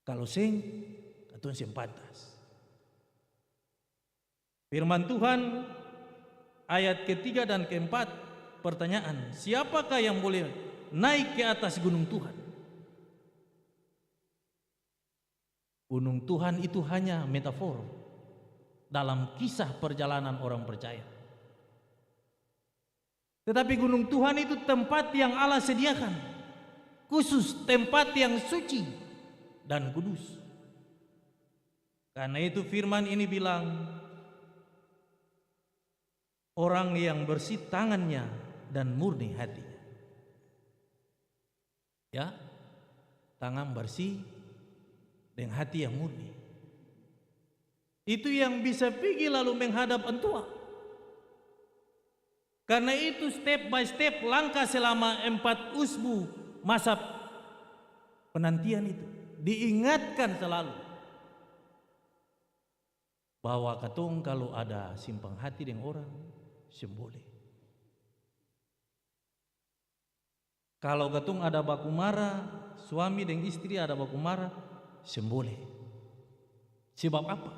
Kalau sing, katong sing pantas. Firman Tuhan ayat ketiga dan keempat, pertanyaan, siapakah yang boleh naik ke atas gunung Tuhan? Gunung Tuhan itu hanya metafor dalam kisah perjalanan orang percaya. Tetapi gunung Tuhan itu tempat yang Allah sediakan, khusus tempat yang suci dan kudus. Karena itu firman ini bilang, orang yang bersih tangannya dan murni hatinya. Ya, tangan bersih dengan hati yang murni. Itu yang bisa pergi lalu menghadap Entua. Karena itu step by step, langkah selama 4 usbu masa penantian itu diingatkan selalu bahwa katong kalau ada simpang hati dengan orang, semboleh. Kalau katong ada baku marah, suami dan istri ada baku marah, semboleh. Sebab apa?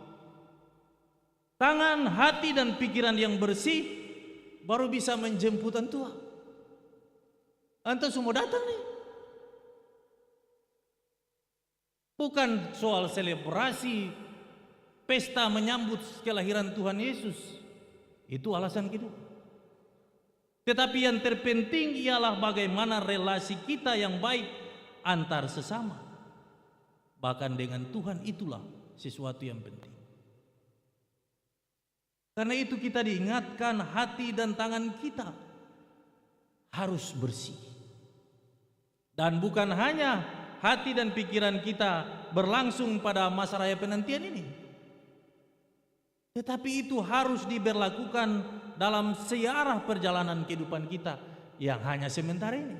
Tangan, hati dan pikiran yang bersih baru bisa menjemput antua. Antua semua datang nih. Bukan soal selebrasi, pesta menyambut kelahiran Tuhan Yesus. Itu alasan kedua. Tetapi yang terpenting ialah bagaimana relasi kita yang baik antar sesama. Bahkan dengan Tuhan itulah sesuatu yang penting. Karena itu kita diingatkan hati dan tangan kita harus bersih. Dan bukan hanya hati dan pikiran kita berlangsung pada masa raya penantian ini, tetapi itu harus diberlakukan dalam sejarah perjalanan kehidupan kita yang hanya sementara ini.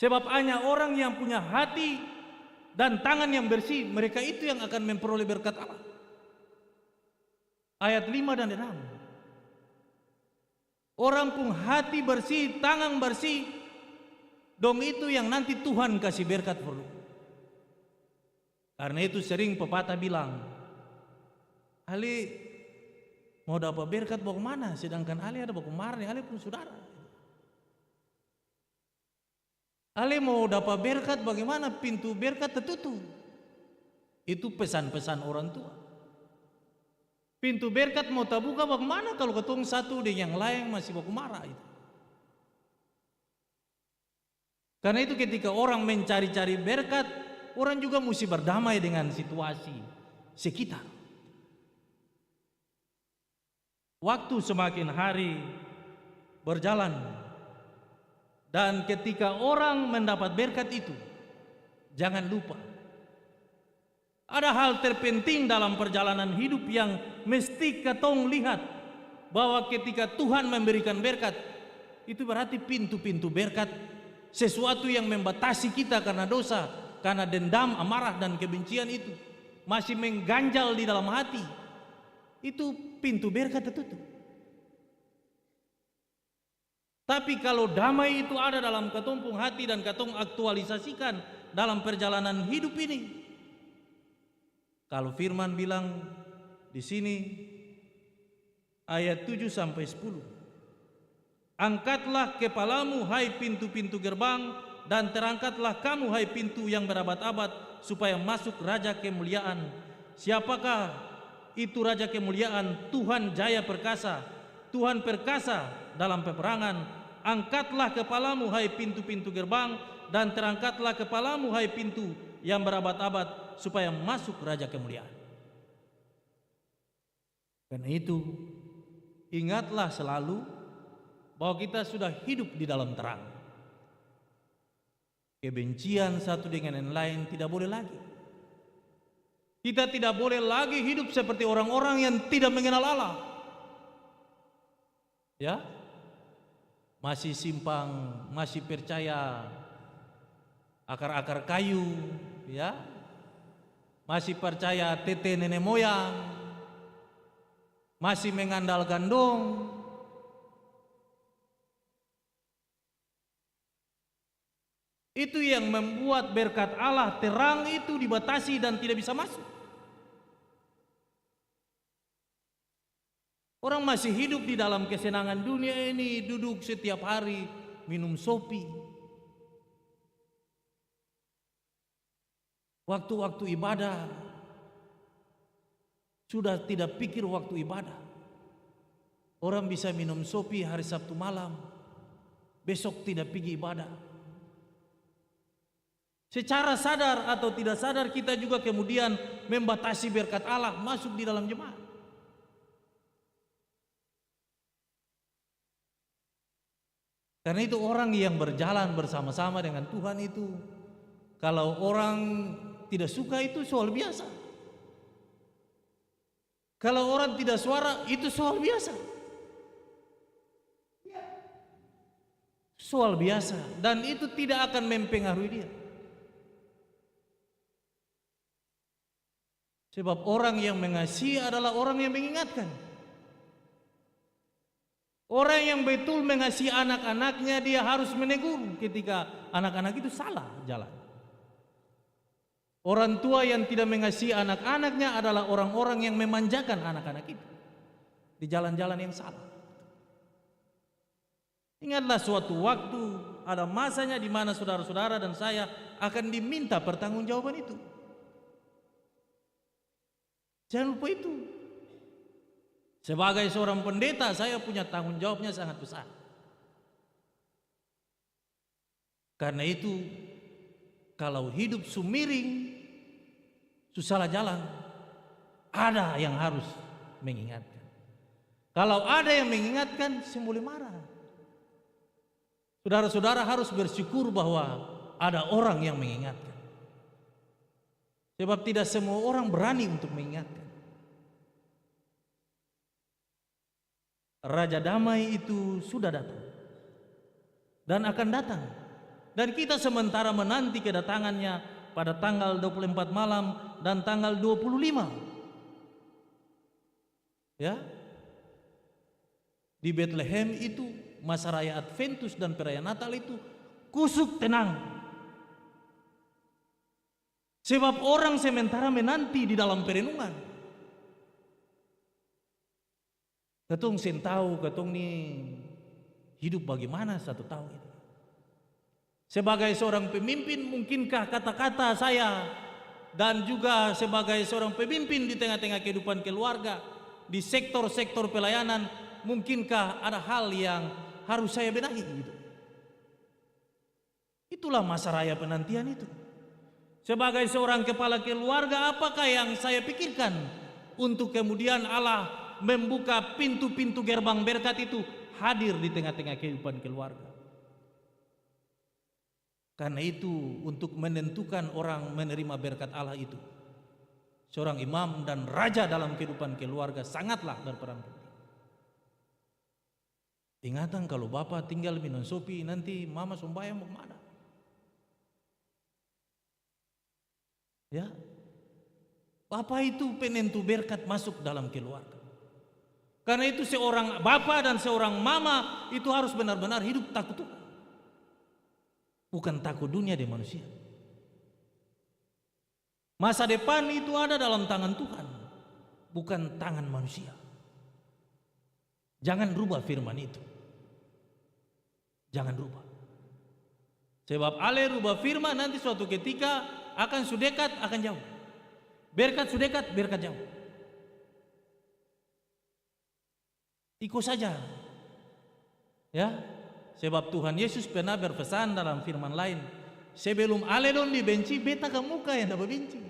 Sebab hanya orang yang punya hati dan tangan yang bersih, mereka itu yang akan memperoleh berkat Allah. Ayat 5 dan 6. Orang pun hati bersih, tangan bersih, dong itu yang nanti Tuhan kasih berkat perlu. Karena itu sering pepatah bilang, Ali mau dapat berkat bagaimana? Sedangkan Ali ada bagaimana? Ali pun saudara. Ali mau dapat berkat bagaimana? Pintu berkat tertutup. Itu pesan-pesan orang tua. Pintu berkat mau terbuka bagaimana kalau ketemu satu dengan yang lain masih bagaimana itu? Karena itu ketika orang mencari-cari berkat, orang juga mesti berdamai dengan situasi sekitar. Waktu semakin hari berjalan, dan ketika orang mendapat berkat itu, jangan lupa ada hal terpenting dalam perjalanan hidup yang mesti katong lihat, bahwa ketika Tuhan memberikan berkat, itu berarti pintu-pintu berkat, sesuatu yang membatasi kita karena dosa, karena dendam, amarah dan kebencian itu masih mengganjal di dalam hati, itu pintu berkat tertutup. Tapi kalau damai itu ada dalam ketumpung hati dan katong aktualisasikan dalam perjalanan hidup ini, kalau firman bilang di sini ayat 7 sampai 10, angkatlah kepalamu hai pintu-pintu gerbang, dan terangkatlah kamu hai pintu yang berabad-abad, supaya masuk Raja kemuliaan. Siapakah itu Raja kemuliaan? Tuhan Jaya Perkasa, Tuhan perkasa dalam peperangan. Angkatlah kepalamu hai pintu-pintu gerbang, dan terangkatlah kepalamu hai pintu yang berabad-abad, supaya masuk Raja kemuliaan. Karena itu ingatlah selalu bahwa kita sudah hidup di dalam terang. Kebencian satu dengan yang lain tidak boleh lagi. Kita tidak boleh lagi hidup seperti orang-orang yang tidak mengenal Allah. Ya, masih simpang, masih percaya akar-akar kayu, ya, masih percaya tete nenek moyang, masih mengandalkan dong. Itu yang membuat berkat Allah, terang itu dibatasi dan tidak bisa masuk. Orang masih hidup di dalam kesenangan dunia ini, duduk setiap hari minum sopi. Waktu-waktu ibadah sudah tidak pikir waktu ibadah. Orang bisa minum sopi hari Sabtu malam, besok tidak pergi ibadah. Secara sadar atau tidak sadar kita juga kemudian membatasi berkat Allah masuk di dalam jemaat. Karena itu orang yang berjalan bersama-sama dengan Tuhan itu, kalau orang tidak suka itu soal biasa. Kalau orang tidak suara itu soal biasa. Soal biasa, dan itu tidak akan mempengaruhi dia. Sebab orang yang mengasihi adalah orang yang mengingatkan. Orang yang betul mengasihi anak-anaknya, dia harus menegur ketika anak-anak itu salah jalan. Orang tua yang tidak mengasihi anak-anaknya adalah orang-orang yang memanjakan anak-anak itu di jalan-jalan yang salah. Ingatlah suatu waktu ada masanya di mana saudara-saudara dan saya akan diminta pertanggungjawaban itu. Jangan lupa itu. Sebagai seorang pendeta, saya punya tanggung jawabnya sangat besar. Karena itu, kalau hidup sumiring, susah jalan, ada yang harus mengingatkan. Kalau ada yang mengingatkan, saya boleh marah. Saudara-saudara harus bersyukur bahwa ada orang yang mengingatkan. Sebab tidak semua orang berani untuk mengingatkan. Raja damai itu sudah datang dan akan datang. Dan kita sementara menanti kedatangannya pada tanggal 24 malam dan tanggal 25. Ya. Di Bethlehem itu masa raya Adventus dan perayaan Natal itu kusuk tenang. Sebab orang sementara menanti di dalam perenungan. Ketong sen tahu ketong nih hidup bagaimana 1 tahun ini. Sebagai seorang pemimpin, mungkinkah kata-kata saya dan juga sebagai seorang pemimpin di tengah-tengah kehidupan keluarga, di sektor-sektor pelayanan, mungkinkah ada hal yang harus saya benahi gitu. Itulah masa raya penantian itu. Sebagai seorang kepala keluarga, apakah yang saya pikirkan untuk kemudian Allah membuka pintu-pintu gerbang berkat itu hadir di tengah-tengah kehidupan keluarga. Karena itu untuk menentukan orang menerima berkat Allah itu, seorang imam dan raja dalam kehidupan keluarga sangatlah berperan penting. Ingatan kalau bapak tinggal minum sopi, nanti mama sembahyang mau kemana? Ya, bapak itu penentu berkat masuk dalam keluarga. Karena itu seorang bapak dan seorang mama itu harus benar-benar hidup takut Tuhan. Bukan takut dunia dan manusia. Masa depan itu ada dalam tangan Tuhan, bukan tangan manusia. Jangan rubah firman itu. Jangan rubah. Sebab Ale rubah firman, nanti suatu ketika akan sudekat, akan jauh. Berkat sudekat, berkat jauh. Ikut saja. Ya. Sebab Tuhan Yesus pernah berpesan dalam firman lain, sebelum Ale don dibenci, beta ke muka yang dapat benci.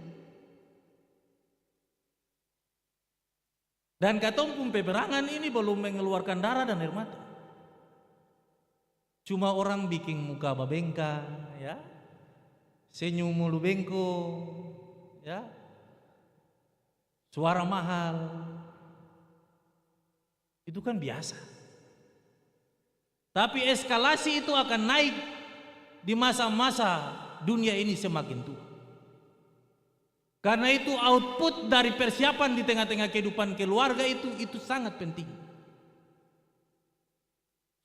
Dan katong pun peperangan ini belum mengeluarkan darah dan air mata. Cuma orang bikin muka babengka, ya. Senyum mulu bengko, ya. Suara mahal. Itu kan biasa. Tapi eskalasi itu akan naik di masa-masa dunia ini semakin tua. Karena itu output dari persiapan di tengah-tengah kehidupan keluarga itu sangat penting.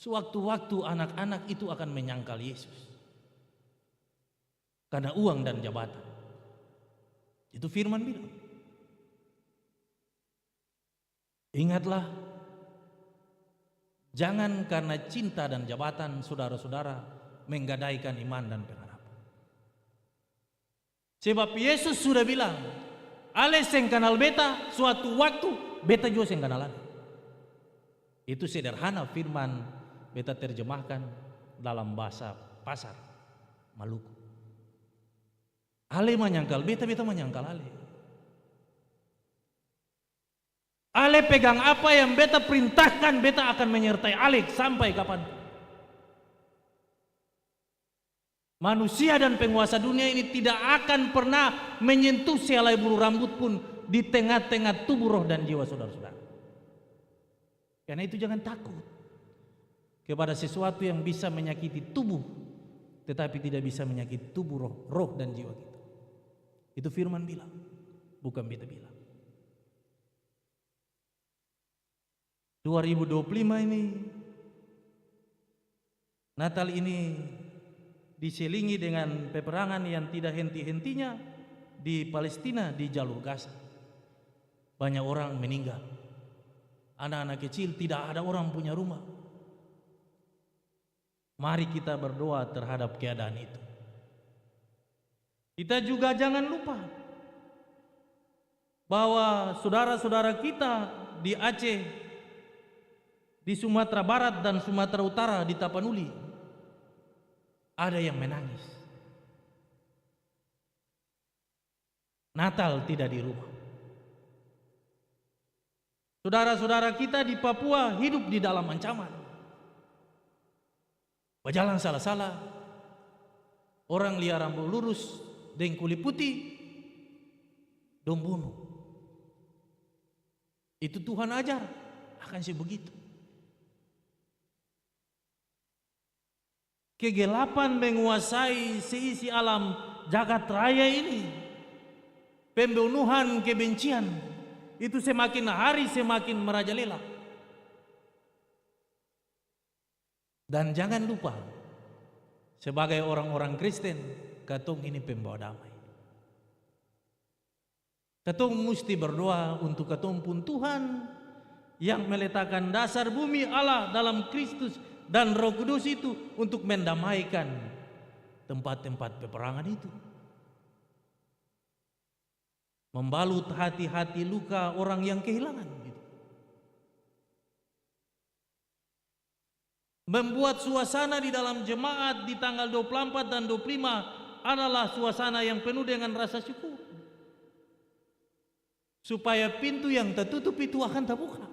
Sewaktu-waktu anak-anak itu akan menyangkal Yesus. Karena uang dan jabatan. Itu firman bilang. Ingatlah, jangan karena cinta dan jabatan saudara-saudara menggadaikan iman dan pengharapan. Sebab Yesus sudah bilang, ale seng kenal beta, suatu waktu beta juga seng kenal ale. Itu sederhana firman beta terjemahkan dalam bahasa pasar Maluku. Ale menyangkal beta, beta menyangkal ale. Ale pegang apa yang beta perintahkan, beta akan menyertai ale sampai kapan. Manusia dan penguasa dunia ini tidak akan pernah menyentuh sehelai bulu rambut pun di tengah-tengah tubuh roh dan jiwa saudara-saudara. Karena itu jangan takut kepada sesuatu yang bisa menyakiti tubuh, tetapi tidak bisa menyakiti tubuh roh dan jiwa kita. Itu firman bilang. bukan beta bilang. 2025 ini, Natal ini diselingi dengan peperangan yang tidak henti-hentinya di Palestina, di jalur Gaza. Banyak orang meninggal. Anak-anak kecil, tidak ada orang punya rumah. Mari kita berdoa terhadap keadaan itu. Kita juga jangan lupa bahwa saudara-saudara kita di Aceh, di Sumatera Barat dan Sumatera Utara, di Tapanuli, ada yang menangis. Natal tidak di rumah. Saudara-saudara kita di Papua hidup di dalam ancaman. Berjalan salah-salah, orang liar rambut lurus dengan kulit putih, dong bunuh. Itu Tuhan ajar akan sebegitu. Kegelapan menguasai seisi alam jagat raya ini. Pembunuhan, kebencian itu semakin hari semakin merajalela. Dan jangan lupa, sebagai orang-orang Kristen, katong ini pembawa damai. Katong mesti berdoa untuk katong pun Tuhan yang meletakkan dasar bumi Allah dalam Kristus dan Roh Kudus itu untuk mendamaikan tempat-tempat peperangan itu. Membalut hati-hati luka orang yang kehilangan gitu. Membuat suasana di dalam jemaat di tanggal 24 dan 25 adalah suasana yang penuh dengan rasa syukur. Supaya pintu yang tertutup itu akan terbuka.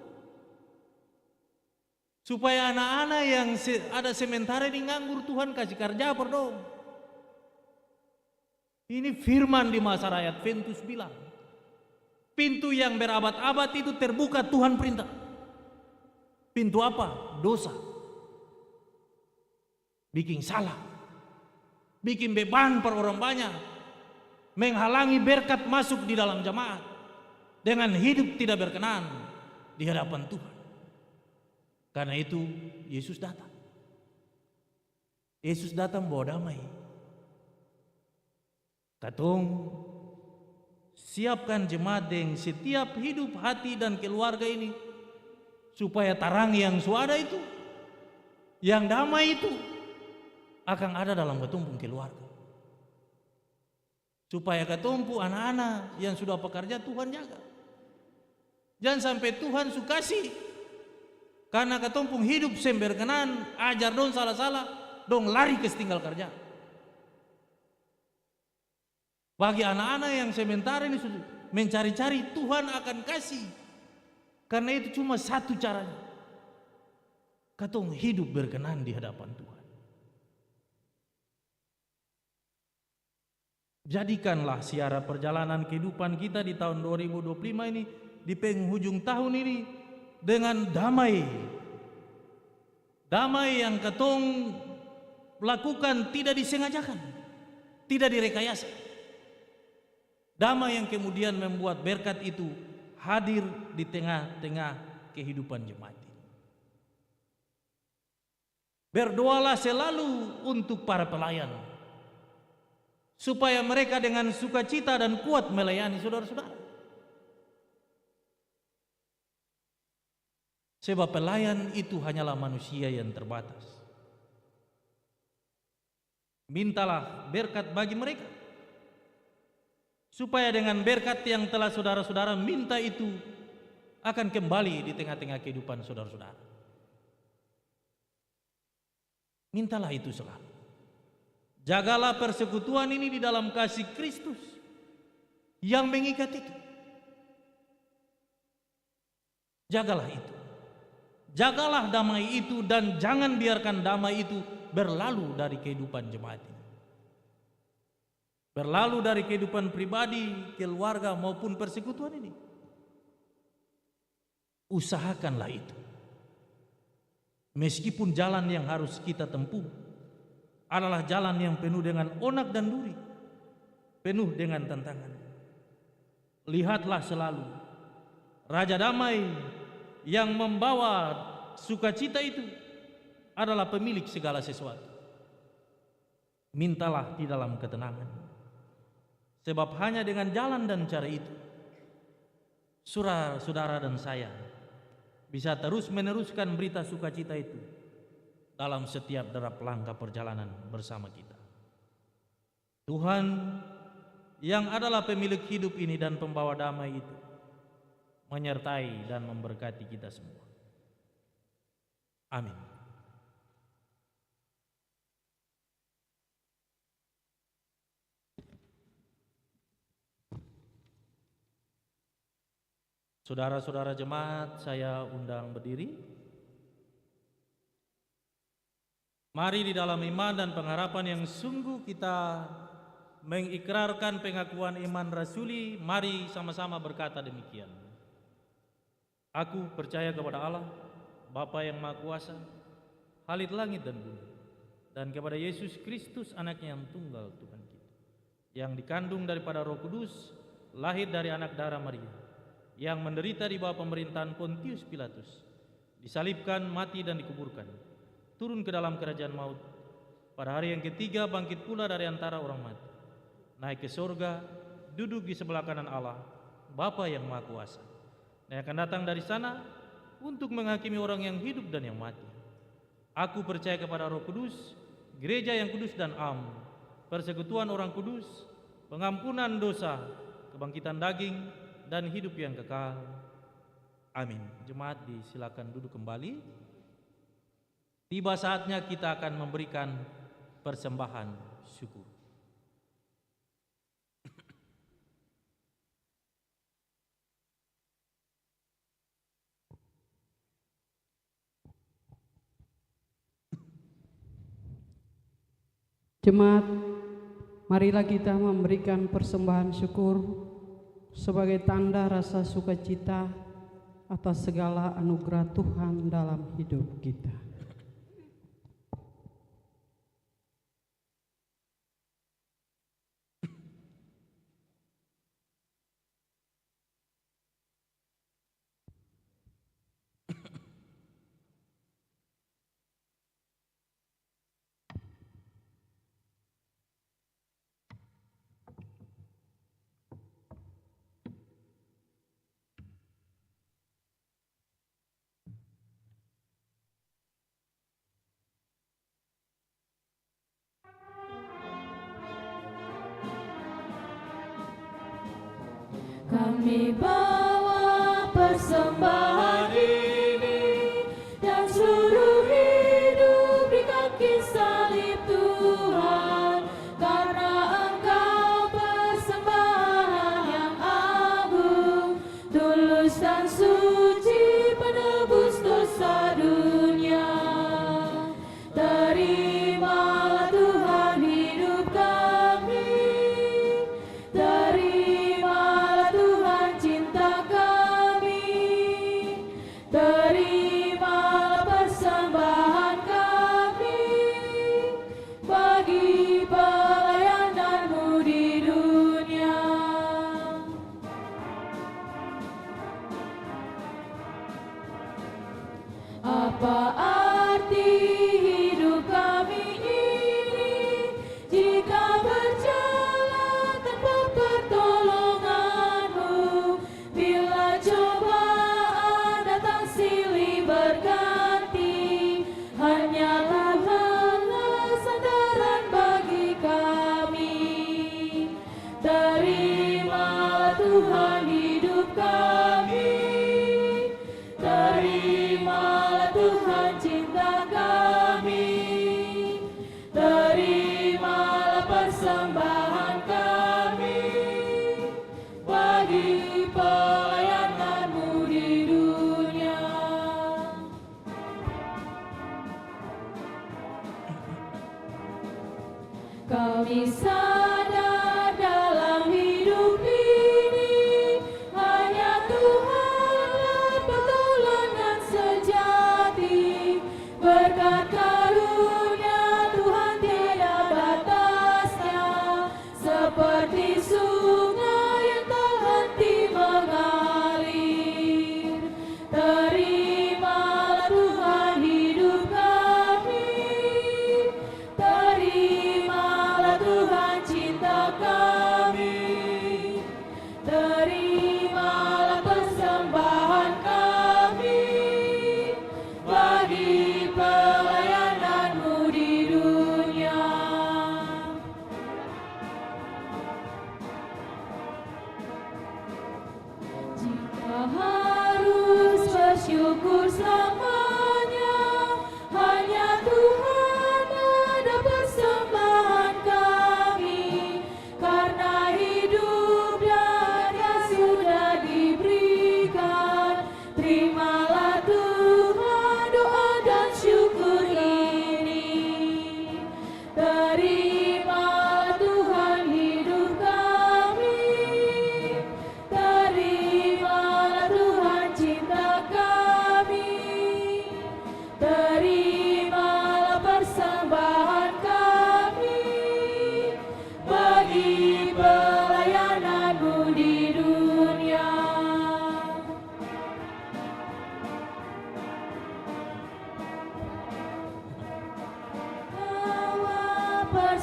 Supaya anak-anak yang ada sementara ini nganggur, Tuhan kasih kerja dong. Ini firman di masa rakyat Ventus bilang, pintu yang berabad-abad itu terbuka, Tuhan perintah. Pintu apa? Dosa. Bikin salah. Bikin beban per orang banyak. Menghalangi berkat masuk di dalam jemaat. Dengan hidup tidak berkenan di hadapan Tuhan. Karena itu Yesus datang. Yesus datang bawa damai. Katong siapkan jemaat yang setiap hidup, hati dan keluarga ini supaya tarang yang suada itu, yang damai itu akan ada dalam ketumpung keluarga. Supaya ketumpung anak-anak yang sudah pekerja Tuhan jaga. Jangan sampai Tuhan sukasi karena ketumpung hidup semberkenan, ajar dong salah-salah, dong lari ke tinggal kerja. Bagi anak-anak yang sementara ini mencari-cari, Tuhan akan kasih. Karena itu cuma satu caranya. Katong hidup berkenan di hadapan Tuhan. Jadikanlah siara perjalanan kehidupan kita di tahun 2025 ini, di penghujung tahun ini, dengan damai. Damai yang katong lakukan tidak disengajakan, tidak direkayasa. Damai yang kemudian membuat berkat itu hadir di tengah-tengah kehidupan jemaat ini. Berdoalah selalu untuk para pelayan, supaya mereka dengan sukacita dan kuat melayani saudara-saudara. Sebab pelayan itu hanyalah manusia yang terbatas. Mintalah berkat bagi mereka, supaya dengan berkat yang telah saudara-saudara minta itu akan kembali di tengah-tengah kehidupan saudara-saudara. Mintalah itu selalu. Jagalah persekutuan ini di dalam kasih Kristus yang mengikat itu. Jagalah itu. Jagalah damai itu dan jangan biarkan damai itu berlalu dari kehidupan jemaat ini. Berlalu dari kehidupan pribadi, keluarga maupun persekutuan ini. Usahakanlah itu. Meskipun jalan yang harus kita tempuh adalah jalan yang penuh dengan onak dan duri, penuh dengan tantangan. lihatlah selalu Raja Damai yang membawa sukacita itu adalah pemilik segala sesuatu. Mintalah di dalam ketenangan, sebab hanya dengan jalan dan cara itu saudara dan saya bisa terus meneruskan berita sukacita itu dalam setiap derap langkah perjalanan bersama kita. Tuhan yang adalah pemilik hidup ini dan pembawa damai itu menyertai dan memberkati kita semua. Amin. Saudara-saudara jemaat, saya undang berdiri. Mari di dalam iman dan pengharapan yang sungguh kita mengikrarkan pengakuan iman rasuli. Mari sama-sama berkata demikian. Aku percaya kepada Allah, Bapa yang Maha Kuasa, Khalid langit dan bumi, dan kepada Yesus Kristus anaknya yang tunggal Tuhan kita, yang dikandung daripada Roh Kudus, lahir dari anak darah Maria, yang menderita di bawah pemerintahan Pontius Pilatus, disalibkan, mati dan dikuburkan, turun ke dalam kerajaan maut, pada hari yang ketiga bangkit pula dari antara orang mati, naik ke surga, duduk di sebelah kanan Allah, Bapa yang Maha Kuasa, dan akan datang dari sana untuk menghakimi orang yang hidup dan yang mati. Aku percaya kepada Roh Kudus, gereja yang kudus dan am, persekutuan orang kudus, pengampunan dosa, kebangkitan daging, dan hidup yang kekal. Amin. Jemaat disilakan duduk kembali. Tiba saatnya kita akan memberikan persembahan syukur. Jemaat, marilah kita memberikan persembahan syukur sebagai tanda rasa sukacita atas segala anugerah Tuhan dalam hidup kita. Kami bawa persembahan ini dan seluruh hidup di kaki salib Tuhan, karena Engkau persembahan yang agung, tulus dan suci, penebus dosa dunia. Terimalah Tuhan hidup kami, terimalah Tuhan cinta kami, terimalah persembahan kami bagi pelayanan-Mu di dunia. Apa arti hidup kami ini jika berjalan tanpa pertolongan-Mu? Bila cobaan datang silih berganti, hanyalah sandaran bagi kami. Terimalah Tuhan hidup kami, terimalah Tuhan cinta kami, terimalah persembahan kami bagi pelayanan-Mu di dunia. Kami sadar dalam hidup ini hanya Tuhanlah pertolongan sejati. Berkat karunia Tuhan tiada batasnya, seperti sungai yang tak henti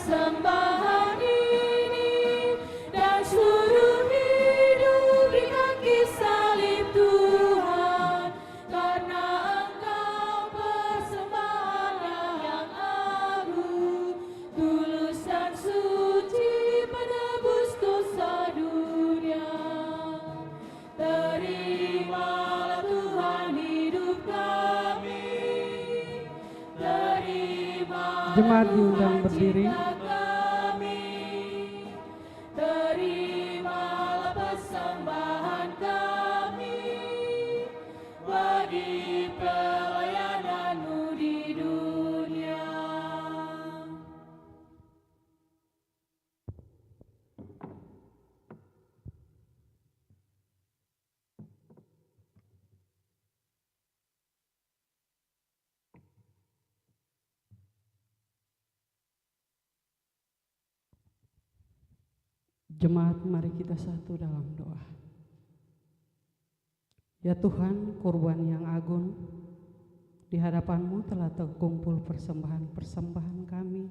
persembahan ini dan seluruh hidup di kaki salib Tuhan, karena Engkau persembahan yang agung, tulus dan suci penebus dosa dunia. Terimalah Tuhan hidup kami, terimalah Jemaat diundang berdiri. kami, terimalah persembahan kami bagi pelayanan-Mu di dunia. Jemaat, mari kita satu dalam doa. Ya Tuhan, kurban yang agung, di hadapan-Mu telah terkumpul persembahan-persembahan kami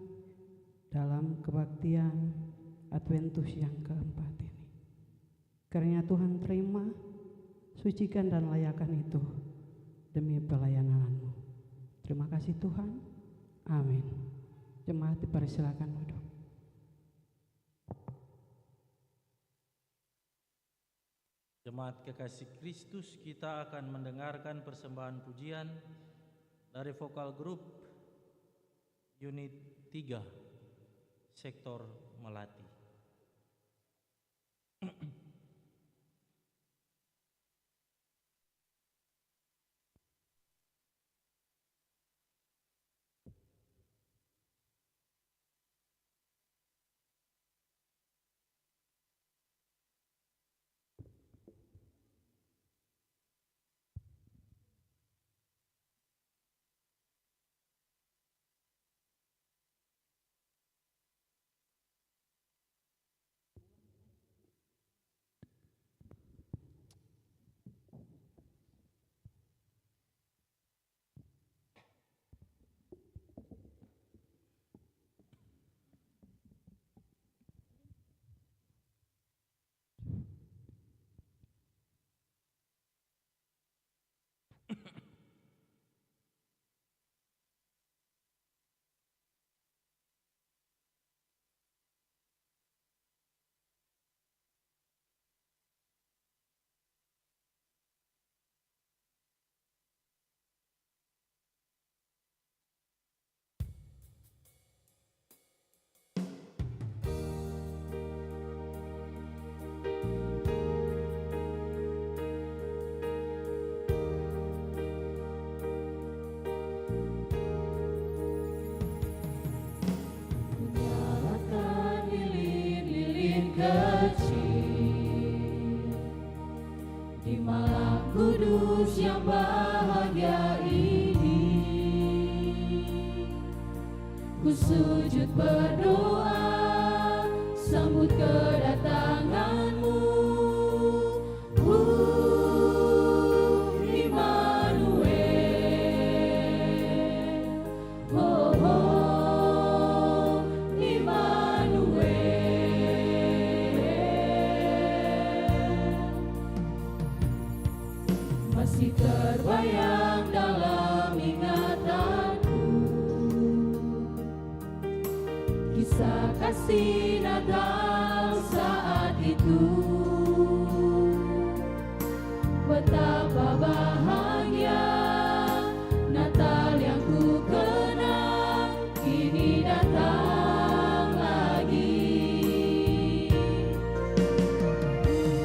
dalam kebaktian Adventus yang keempat ini. Karena Tuhan terima, sucikan dan layakan itu demi pelayanan-Mu. Terima kasih Tuhan. Amin. Jemaat dipersilakan duduk. Jemaat kekasih Kristus, kita akan mendengarkan persembahan pujian dari vokal grup unit 3 sektor Melati. Nyalakan lilin-lilin kecil di malam kudus yang bahagia ini. Ku sujud berdoa, sambut kedatangan-Mu. Masih terbayang dalam ingatanku kisah kasih Natal saat itu. Betapa bahagia Natal yang ku kenang kini datang lagi.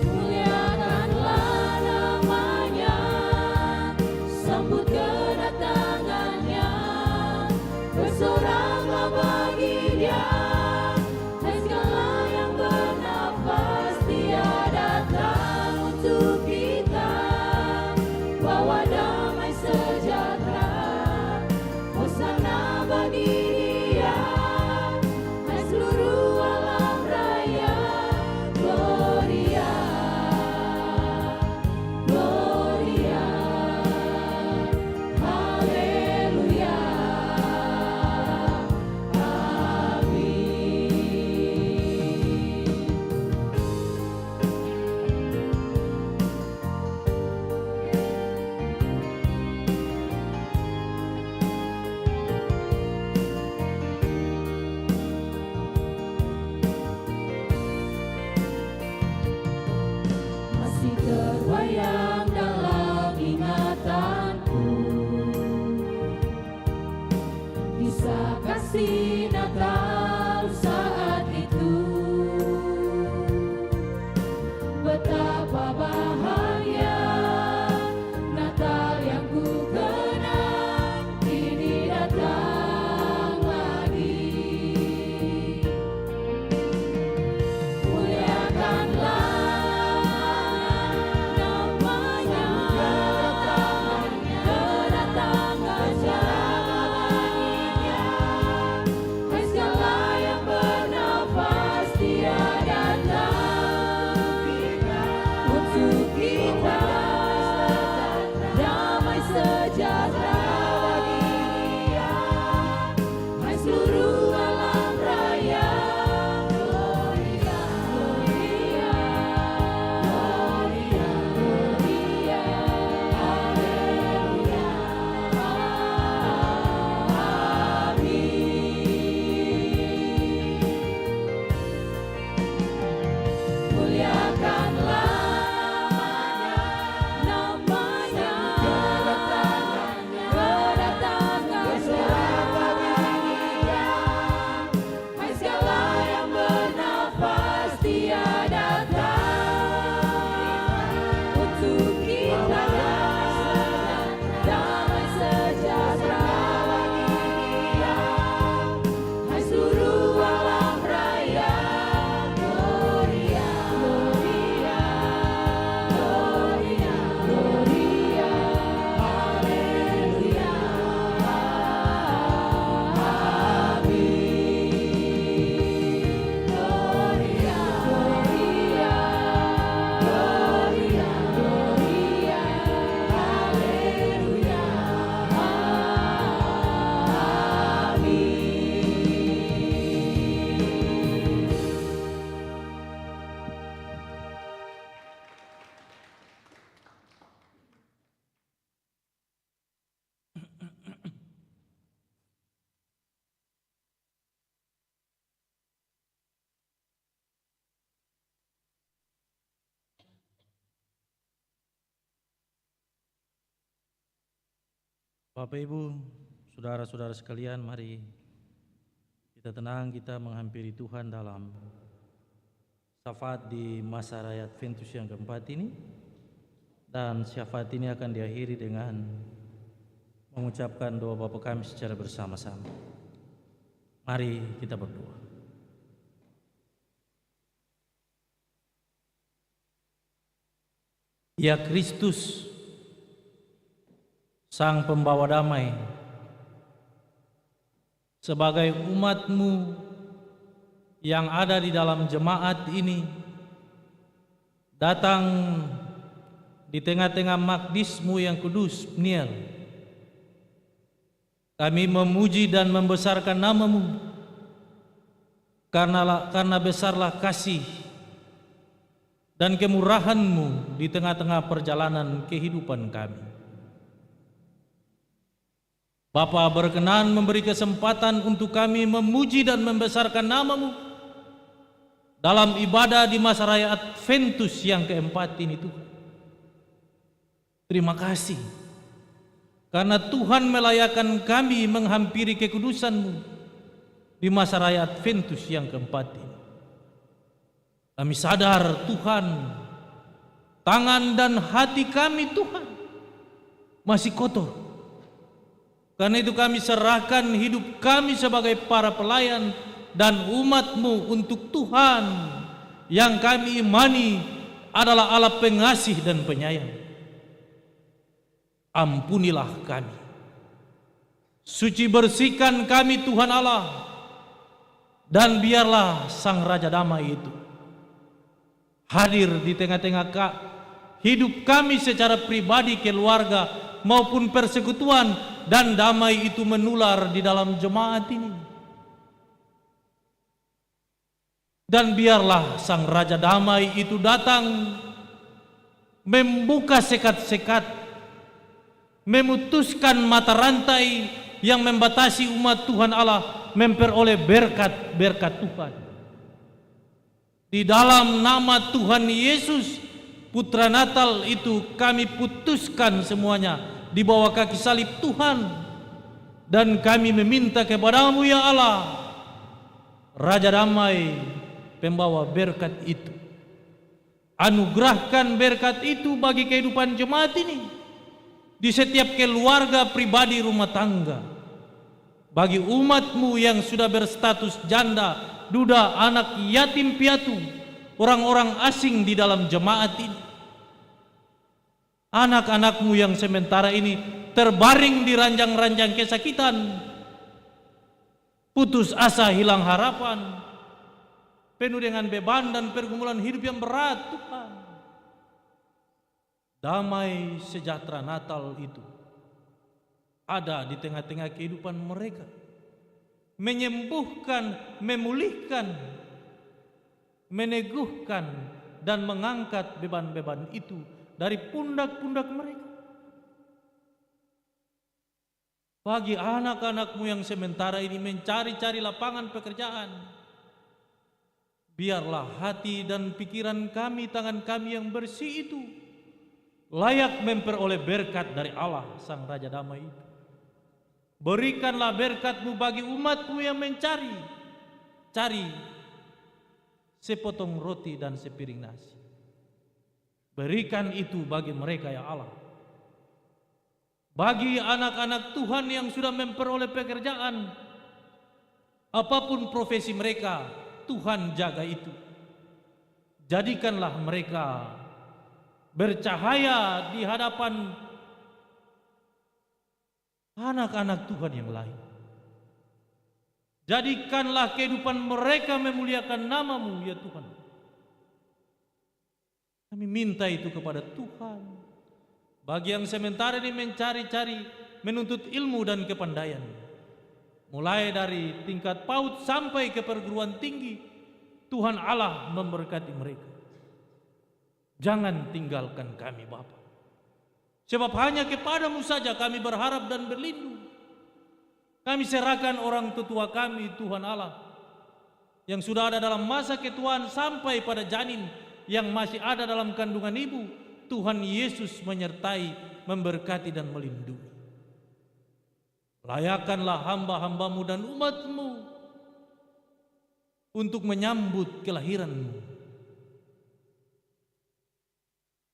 Muliakanlah namanya, sambut kedatangannya, bersoraklah bagi Dia. Hai segala yang bernafas, Dia datang untuk kita, bawa damai sejahtera. Hosana bagi Dia, hai seluruh alam raya. Gloria, Gloria, Haleluya, Amin. Bapak Ibu, saudara-saudara sekalian, mari kita tenang, kita menghampiri Tuhan dalam syafaat di masa raya Adventus yang keempat ini. Dan syafaat ini akan diakhiri dengan mengucapkan doa Bapa kami secara bersama-sama. Mari kita berdoa. Ya Kristus, Sang Pembawa Damai, sebagai umat-Mu yang ada di dalam jemaat ini, datang di tengah-tengah magdis-Mu yang kudus, Pniel. Kami memuji dan membesarkan nama-Mu, karena besarlah kasih dan kemurahan-Mu di tengah-tengah perjalanan kehidupan kami. Bapa berkenan memberi kesempatan untuk kami memuji dan membesarkan nama-Mu dalam ibadah di masa raya Adventus yang keempat ini, Tuhan. Terima kasih karena Tuhan melayakkan kami menghampiri kekudusan-Mu di masa raya Adventus yang keempat ini. Kami sadar Tuhan, tangan dan hati kami Tuhan masih kotor. Karena itu kami serahkan hidup kami sebagai para pelayan dan umat-Mu untuk Tuhan yang kami imani adalah Allah pengasih dan penyayang. Ampunilah kami, suci bersihkan kami Tuhan Allah, dan biarlah Sang Raja Damai itu hadir di tengah-tengah hidup kami secara pribadi, keluarga maupun persekutuan, dan damai itu menular di dalam jemaat ini. Dan biarlah Sang Raja Damai itu datang membuka sekat-sekat, memutuskan mata rantai yang membatasi umat Tuhan Allah memperoleh berkat-berkat Tuhan. Di dalam nama Tuhan Yesus, Putra Natal itu, kami putuskan semuanya di bawah kaki salib Tuhan. Dan kami meminta kepada-Mu ya Allah, Raja Damai, pembawa berkat itu. Anugerahkan berkat itu bagi kehidupan jemaat ini, di setiap keluarga pribadi rumah tangga, bagi umat-Mu yang sudah berstatus janda, duda, anak yatim piatu, orang-orang asing di dalam jemaat ini, anak-anak-Mu yang sementara ini terbaring di ranjang-ranjang kesakitan, putus asa, hilang harapan, penuh dengan beban dan pergumulan hidup yang berat. Tuhan, damai sejahtera Natal itu ada di tengah-tengah kehidupan mereka, menyembuhkan, memulihkan, meneguhkan, dan mengangkat beban-beban itu dari pundak-pundak mereka. Bagi anak-anak-Mu yang sementara ini mencari-cari lapangan pekerjaan, biarlah hati dan pikiran kami, tangan kami yang bersih itu layak memperoleh berkat dari Allah Sang Raja Damai itu. Berikanlah berkat-Mu bagi umat-Mu yang mencari sepotong roti dan sepiring nasi. Berikan itu bagi mereka ya Allah. Bagi anak-anak Tuhan yang sudah memperoleh pekerjaan, apapun profesi mereka, Tuhan jaga itu. Jadikanlah mereka bercahaya di hadapan anak-anak Tuhan yang lain. Jadikanlah kehidupan mereka memuliakan nama-Mu ya Tuhan. Kami minta itu kepada Tuhan. Bagi yang sementara ini mencari-cari, menuntut ilmu dan kepandaian, mulai dari tingkat PAUD sampai ke perguruan tinggi, Tuhan Allah memberkati mereka. Jangan tinggalkan kami Bapa, sebab hanya kepada-Mu saja kami berharap dan berlindung. Kami serahkan orang tetua kami Tuhan Allah, yang sudah ada dalam masa ketuaan sampai pada janin yang masih ada dalam kandungan ibu. Tuhan Yesus menyertai, memberkati dan melindungi. Layakkanlah hamba-hambamu dan umatmu untuk menyambut kelahiranmu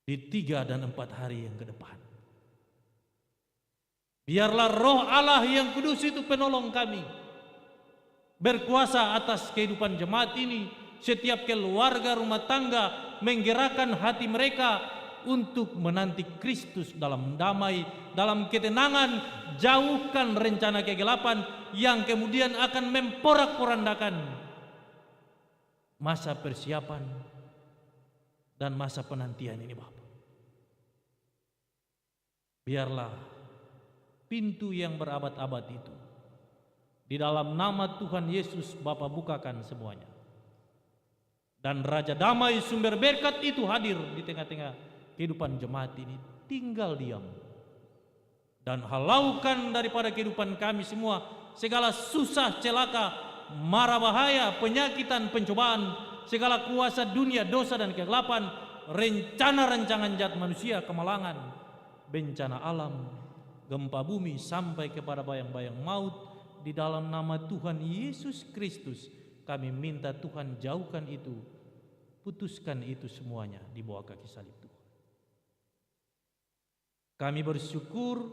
di 3 dan 4 hari yang ke depan. Biarlah roh Allah yang kudus itu penolong kami, berkuasa atas kehidupan jemaat ini, setiap keluarga rumah tangga, menggerakkan hati mereka untuk menanti Kristus dalam damai, dalam ketenangan, jauhkan rencana kegelapan yang kemudian akan memporak-porandakan masa persiapan dan masa penantian ini, Bapa. Biarlah pintu yang berabad-abad itu di dalam nama Tuhan Yesus Bapa bukakan semuanya. Dan Raja Damai sumber berkat itu hadir di tengah-tengah kehidupan jemaat ini. Tinggal diam dan halaukan daripada kehidupan kami semua segala susah, celaka, mara bahaya, penyakitan, pencobaan, segala kuasa dunia, dosa dan kegelapan, rencana rancangan jahat manusia, kemalangan, bencana alam, gempa bumi, sampai kepada bayang-bayang maut. Di dalam nama Tuhan Yesus Kristus kami minta Tuhan jauhkan itu, putuskan itu semuanya di bawah kaki salib Tuhan. Kami bersyukur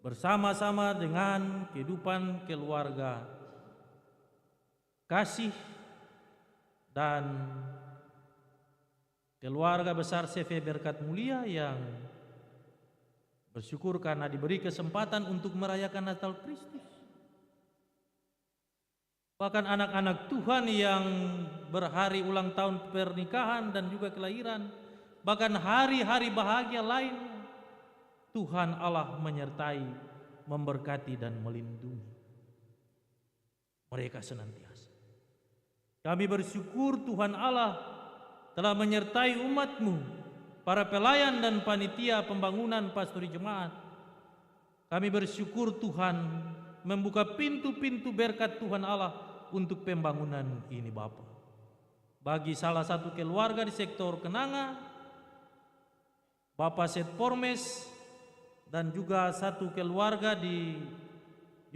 bersama-sama dengan kehidupan keluarga kasih dan keluarga besar CV Berkat Mulia yang bersyukur karena diberi kesempatan untuk merayakan Natal Kristus. Bahkan anak-anak Tuhan yang berhari ulang tahun pernikahan dan juga kelahiran, bahkan hari-hari bahagia lain, Tuhan Allah menyertai, memberkati dan melindungi mereka senantiasa. Kami bersyukur Tuhan Allah telah menyertai umat-Mu, para pelayan dan panitia pembangunan pastori jemaat. Kami bersyukur Tuhan membuka pintu-pintu berkat Tuhan Allah untuk pembangunan ini, Bapa. Bagi salah satu keluarga di sektor Kenanga, Bapak Set Pormes, dan juga satu keluarga di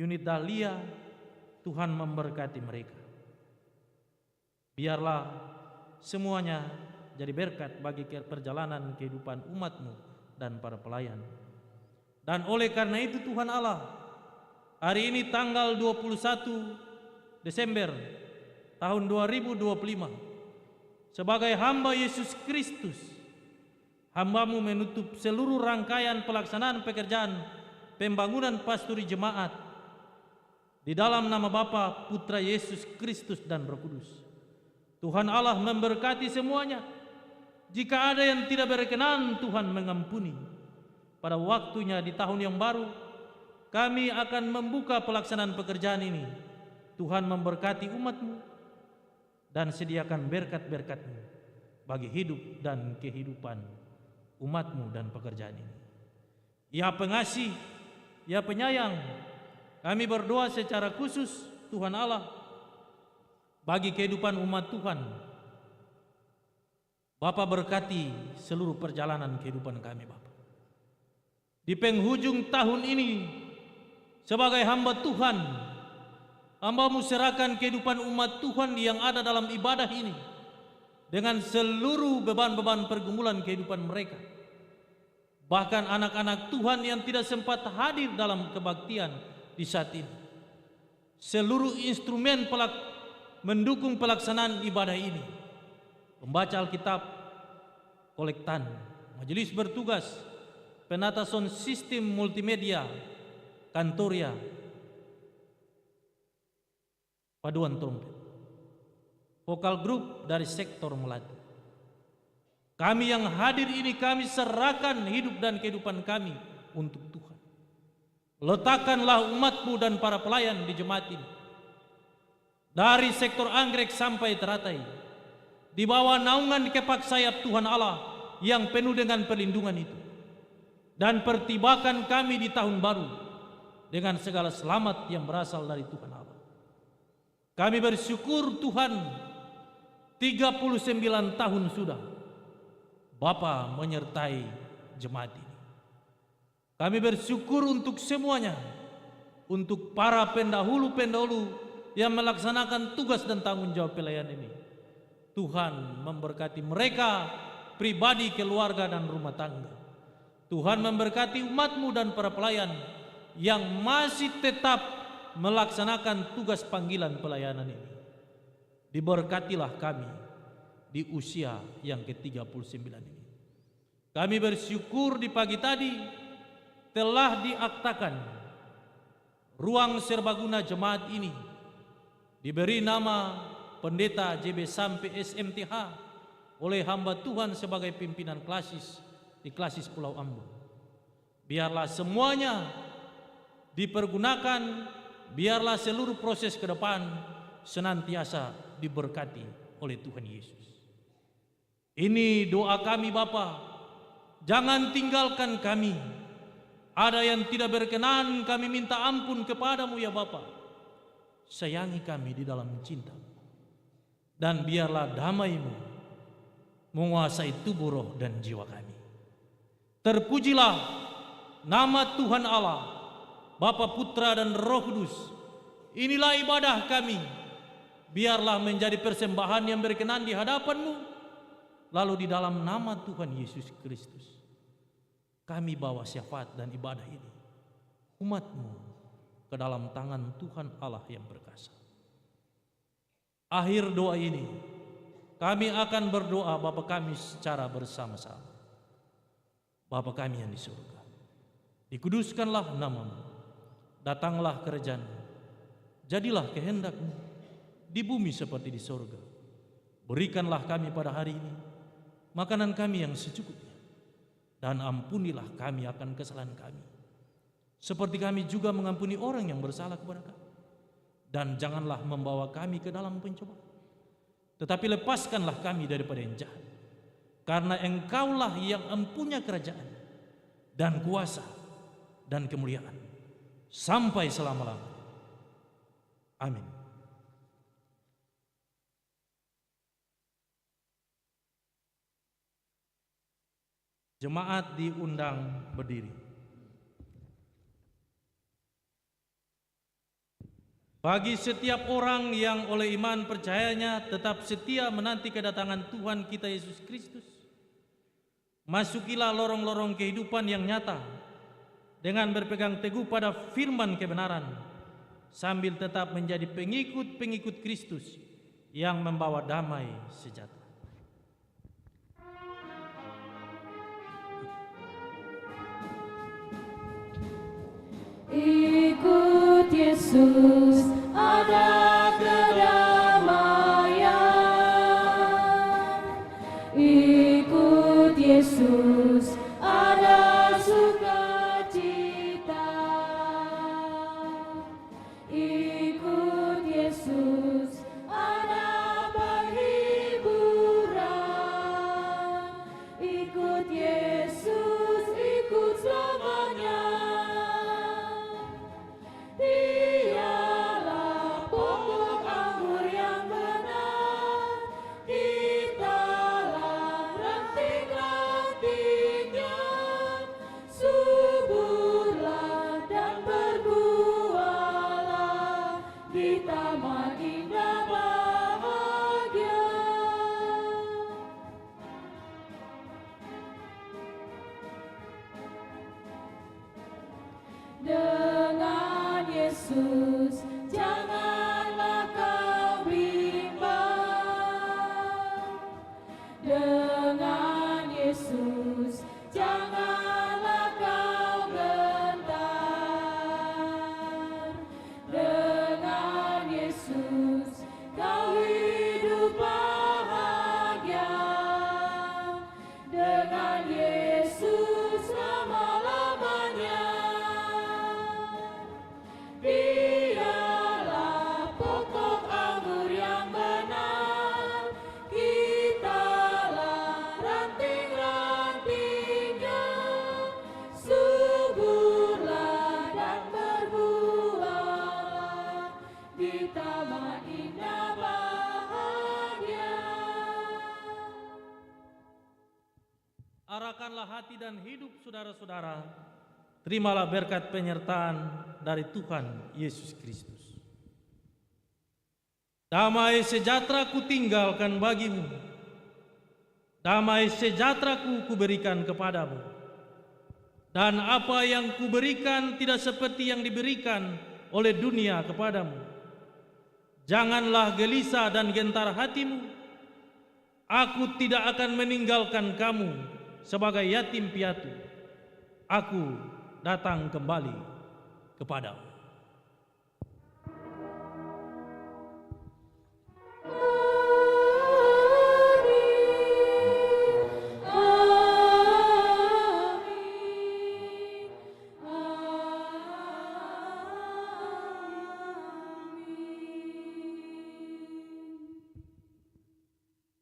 unit Dahlia, Tuhan memberkati mereka. Biarlah semuanya jadi berkat bagi perjalanan kehidupan umat-Mu dan para pelayan. Dan oleh karena itu Tuhan Allah, hari ini tanggal 21 Desember tahun 2025, sebagai hamba Yesus Kristus, hamba-Mu menutup seluruh rangkaian pelaksanaan pekerjaan pembangunan pastori jemaat di dalam nama Bapa, Putra Yesus Kristus dan Roh Kudus. Tuhan Allah memberkati semuanya. Jika ada yang tidak berkenan, Tuhan mengampuni. Pada waktunya di tahun yang baru, kami akan membuka pelaksanaan pekerjaan ini. Tuhan memberkati umat-Mu dan sediakan berkat-berkat-Mu bagi hidup dan kehidupan umat-Mu dan pekerjaan ini. Ya pengasih, ya penyayang, kami berdoa secara khusus Tuhan Allah bagi kehidupan umat Tuhan. Bapa berkati seluruh perjalanan kehidupan kami, Bapa. Di penghujung tahun ini, sebagai hamba Tuhan, hamba-Mu serahkan kehidupan umat Tuhan yang ada dalam ibadah ini dengan seluruh beban-beban pergumulan kehidupan mereka. Bahkan anak-anak Tuhan yang tidak sempat hadir dalam kebaktian di saat ini. Seluruh instrumen mendukung pelaksanaan ibadah ini. Pembaca Alkitab, kolektan, majelis bertugas, penata sound sistem multimedia, kantoria, paduan trompet, vokal grup dari sektor melati. Kami yang hadir ini, kami serahkan hidup dan kehidupan kami untuk Tuhan. Letakkanlah umat-Mu dan para pelayan di jemaat ini, dari sektor anggrek sampai teratai, di bawah naungan kepak sayap Tuhan Allah yang penuh dengan perlindungan itu. Dan pertibakan kami di tahun baru dengan segala selamat yang berasal dari Tuhan Allah. Kami bersyukur Tuhan, 39 tahun sudah Bapa menyertai jemaat ini. Kami bersyukur untuk semuanya. untuk para pendahulu-pendahulu yang melaksanakan tugas dan tanggung jawab pelayanan ini. Tuhan memberkati mereka pribadi, keluarga, dan rumah tangga. Tuhan memberkati umat-Mu dan para pelayan yang masih tetap melaksanakan tugas panggilan pelayanan ini. Diberkatilah kami di usia yang ke-39 ini. Kami bersyukur di pagi tadi telah diaktakan ruang serbaguna jemaat ini diberi nama Pendeta JB sampai SMTH oleh hamba Tuhan sebagai pimpinan klasis di klasis Pulau Ambon. Biarlah semuanya dipergunakan, biarlah seluruh proses ke depan senantiasa diberkati oleh Tuhan Yesus. Ini doa kami Bapa, jangan tinggalkan kami. Ada yang tidak berkenan, kami minta ampun kepadamu ya Bapa. Sayangi kami di dalam cinta. Dan biarlah damai-Mu menguasai tubuh, roh, dan jiwa kami. Terpujilah nama Tuhan Allah, Bapa, Putra, dan Roh Kudus. Inilah ibadah kami. Biarlah menjadi persembahan yang berkenan di hadapan-Mu. Lalu di dalam nama Tuhan Yesus Kristus, kami bawa syafaat dan ibadah ini, umat-Mu, ke dalam tangan Tuhan Allah yang berkuasa. Akhir doa ini, kami akan berdoa Bapa kami secara bersama-sama. Bapa kami yang di surga, dikuduskanlah nama-Mu, datanglah kerajaan-Mu, jadilah kehendak-Mu di bumi seperti di surga. Berikanlah kami pada hari ini makanan kami yang secukupnya, dan ampunilah kami akan kesalahan kami, seperti kami juga mengampuni orang yang bersalah kepada kami. Dan janganlah membawa kami ke dalam pencobaan, tetapi lepaskanlah kami daripada yang jahat. Karena Engkaulah yang mempunyai kerajaan dan kuasa dan kemuliaan sampai selama-lamanya. Amin. Jemaat diundang berdiri. Bagi setiap orang yang oleh iman percayanya tetap setia menanti kedatangan Tuhan kita Yesus Kristus, masukilah lorong-lorong kehidupan yang nyata dengan berpegang teguh pada firman kebenaran, sambil tetap menjadi pengikut-pengikut Kristus yang membawa damai sejahtera. Ikut Yesus, ada kedamaian. Ikut Yesus, ada sukacita. Ikut Yesus, ada penghiburan. Ikut Yesus, ikut selamanya. Dialah pokok anggur yang benar, kitalah ranting-rantingnya. Suburlah dan berbuahlah di taman indah bahagia. Dengan Yesus janganlah kau bimbang. Dengan Yesus janganlah kau gentar. Dengan Yesus kau hidup bahagia. Dengan Yesus selama-lamanya. Dialah pokok anggur yang benar, kitalah ranting-rantingnya. Suburlah dan berbuahlah di taman indah bahagia. Arahkanlah hati dan hidup saudara-saudara terimalah berkat penyertaan dari Tuhan Yesus Kristus. Damai sejahtera ku tinggalkan bagimu, damai sejahtera ku berikan kepadamu. Dan apa yang kuberikan tidak seperti yang diberikan oleh dunia kepadamu. Janganlah gelisah dan gentar hatimu. Aku tidak akan meninggalkan kamu sebagai yatim piatu. Aku datang kembali kepadamu.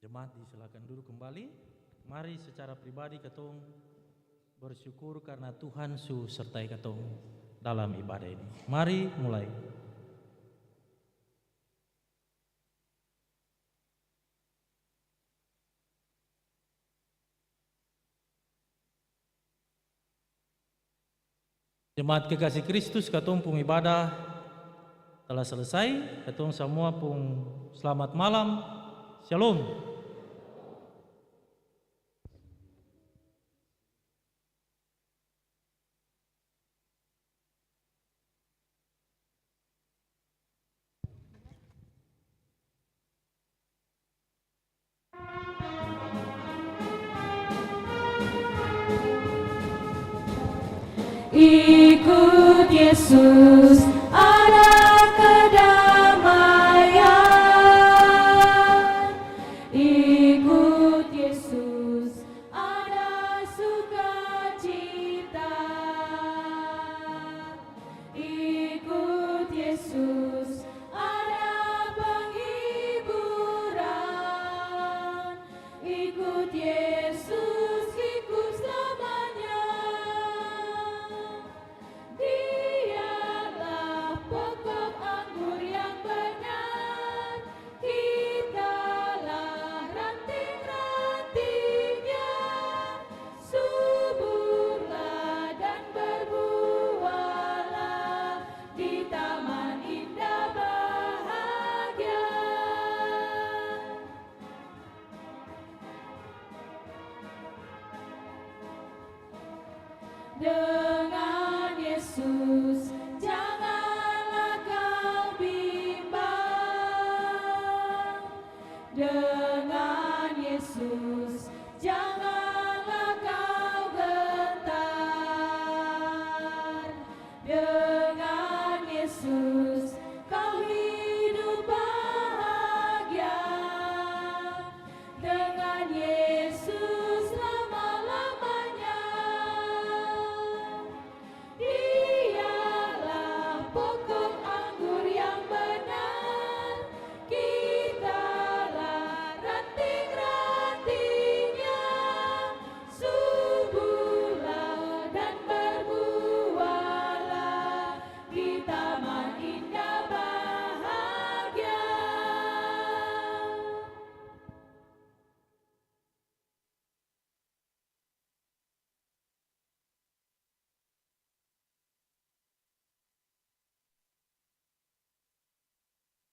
Jemaat disilakan duduk kembali. Mari secara pribadi ketong bersyukur karena Tuhan su sertai ketong dalam ibadah ini. Mari mulai. Jemaat kekasih Kristus, ketong pung ibadah telah selesai. Ketong semua pung selamat malam. Shalom. Ikut Yesus, ada kedamaian. Ikut Yesus, ada sukacita. Ikut Yesus, ada penghiburan. Ikut Yesus, ikut selamanya. Dialah pokok anggur yang benar, kitalah ranting-rantingnya. Suburlah dan berbuahlah di taman indah bahagia. Dengan Yesus janganlah kau bimbang. Dengan Yesus